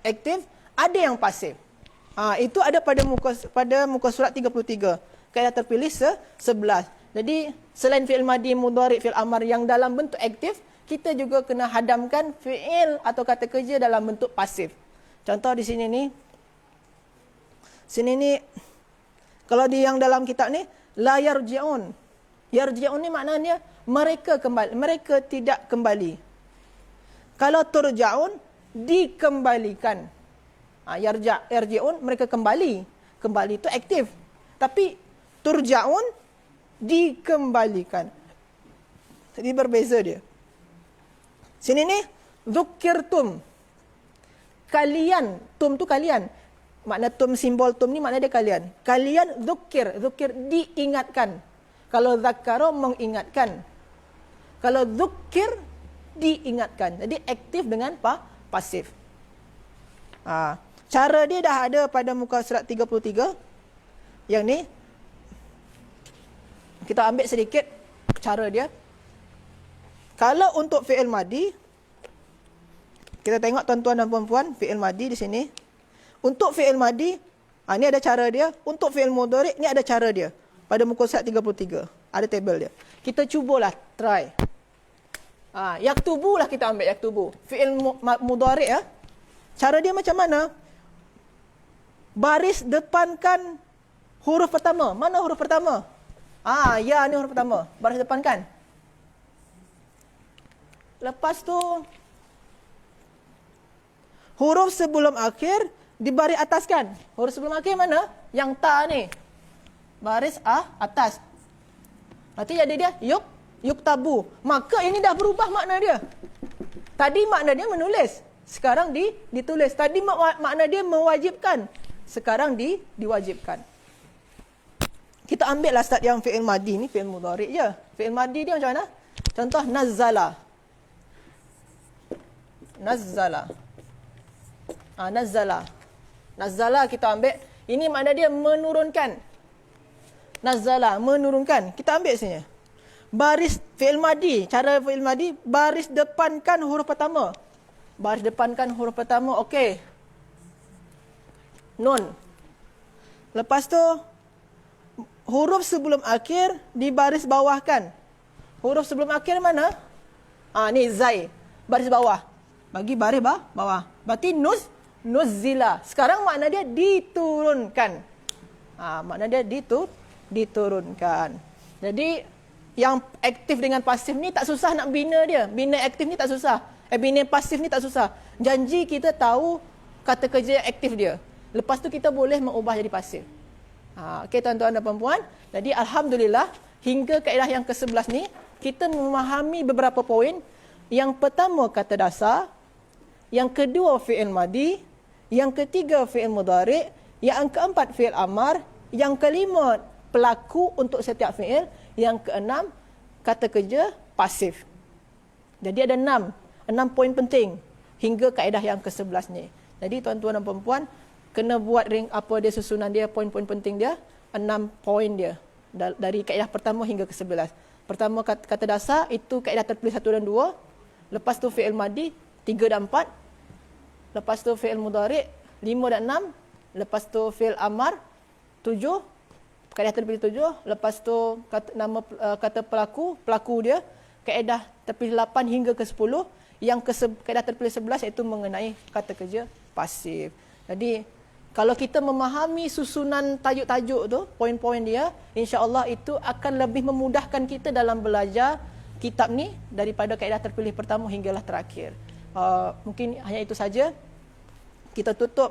aktif, ada yang pasif. Itu ada pada muka surat 33. Kaedah terpilih 11. Jadi selain fi'il madi, mudhari', fi'il amar yang dalam bentuk aktif, kita juga kena hadamkan fi'il atau kata kerja dalam bentuk pasif. Contoh di sini ni. Sini ni kalau di yang dalam kitab ni la yarji'un. Yarji'un ni maknanya mereka kembali, mereka tidak kembali. Kalau turja'un dikembalikan. Yarji'un mereka kembali. Kembali itu aktif. Tapi turja'un dikembalikan. Jadi berbeza dia. Sini ni dzukirtum. Kalian, tum tu kalian. Makna tum, simbol tum ni makna dia kalian. Kalian dzukir, dzukir diingatkan. Kalau zakara mengingatkan. Kalau dzukir diingatkan. Jadi aktif dengan pasif. Cara dia dah ada pada muka surat 33. Yang ni kita ambil sedikit cara dia. Kalau untuk fi'il madi, kita tengok tuan-tuan dan puan-puan, fi'il madi di sini. Untuk fi'il madi, ni ada cara dia. Untuk fi'il mudhari' ni ada cara dia. Pada muka surat 33. Ada tabel dia. Kita cubalah, try. Yaktubu lah kita ambil, yaktubu. Fi'il mudhari' ya. Cara dia macam mana? Baris depankan huruf pertama. Mana huruf pertama? Ya ni huruf pertama. Baris depankan. Lepas tu huruf sebelum akhir dibaris ataskan. Huruf sebelum akhir mana? Yang ta ni. Baris atas. Nanti jadi dia yuktabu. Maka ini dah berubah makna dia. Tadi makna dia menulis. Sekarang ditulis. Tadi makna dia mewajibkan. Sekarang diwajibkan. Kita ambil lah start yang fi'il madi ni. Fi'il mudhari' je. Fi'il madi dia macam mana? Contoh nazzala. Nazzala. Nazzala. Nazzala kita ambil. Ini makna dia menurunkan. Nazzala, menurunkan. Kita ambil sini. Baris fi'il madi. Cara fi'il madi, baris depankan huruf pertama. Baris depankan huruf pertama, okey. Nun. Lepas tu, huruf sebelum akhir dibaris bawahkan. Huruf sebelum akhir mana? Ni zai. Baris bawah. bagi baris bawah. Berarti nuzila. Sekarang makna dia diturunkan. Makna dia diturunkan. Jadi yang aktif dengan pasif ni tak susah nak bina dia. Bina aktif ni tak susah. Bina pasif ni tak susah. Janji kita tahu kata kerja yang aktif dia. Lepas tu kita boleh mengubah jadi pasif. Okey tuan-tuan dan puan-puan. Jadi alhamdulillah hingga kaedah yang ke-11 ni kita memahami beberapa poin. Yang pertama kata dasar, yang kedua fi'il madi, yang ketiga fi'il mudhari', yang keempat fi'il amar, yang kelima pelaku untuk setiap fi'il, yang keenam kata kerja pasif. Jadi ada 6 poin penting hingga kaedah yang ke-11 ni. Jadi tuan-tuan dan puan-puan kena buat apa dia susunan dia, poin-poin penting dia, 6 poin dia dari kaedah pertama hingga ke-11. Pertama kata dasar itu kaedah tertulis 1 dan 2. Lepas tu fi'il madi 3 dan 4. Lepas tu fi'il mudhari' 5 dan 6. Lepas tu fi'il amar 7. Kaedah terpilih 7, lepas tu kata pelaku dia, kaedah terpilih 8 hingga ke 10, yang kaedah terpilih 11 iaitu mengenai kata kerja pasif. Jadi kalau kita memahami susunan tajuk-tajuk tu, poin-poin dia, insya-Allah itu akan lebih memudahkan kita dalam belajar kitab ni daripada kaedah terpilih pertama hinggalah terakhir. Mungkin hanya itu saja. Kita tutup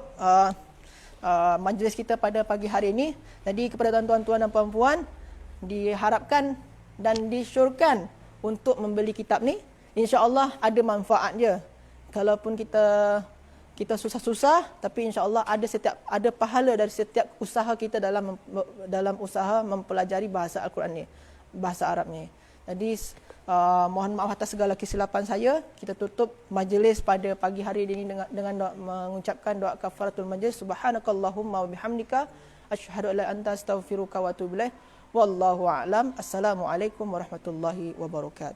majlis kita pada pagi hari ini. Jadi kepada tuan-tuan dan puan-puan diharapkan dan disyorkan untuk membeli kitab ni. Insya-Allah ada manfaat dia. Kalaupun kita susah-susah, tapi insya-Allah ada pahala dari setiap usaha kita dalam usaha mempelajari bahasa Al-Quran ni, bahasa Arab ni. Jadi mohon maaf atas segala kesilapan saya. Kita tutup majlis pada pagi hari ini dengan mengucapkan doa kafaratul majlis. Subhanakallahumma wa bihamdika asyhadu an la ilaha illa anta astaghfiruka wa atubu ilaik. Wallahu a'lam. Assalamualaikum warahmatullahi wabarakatuh.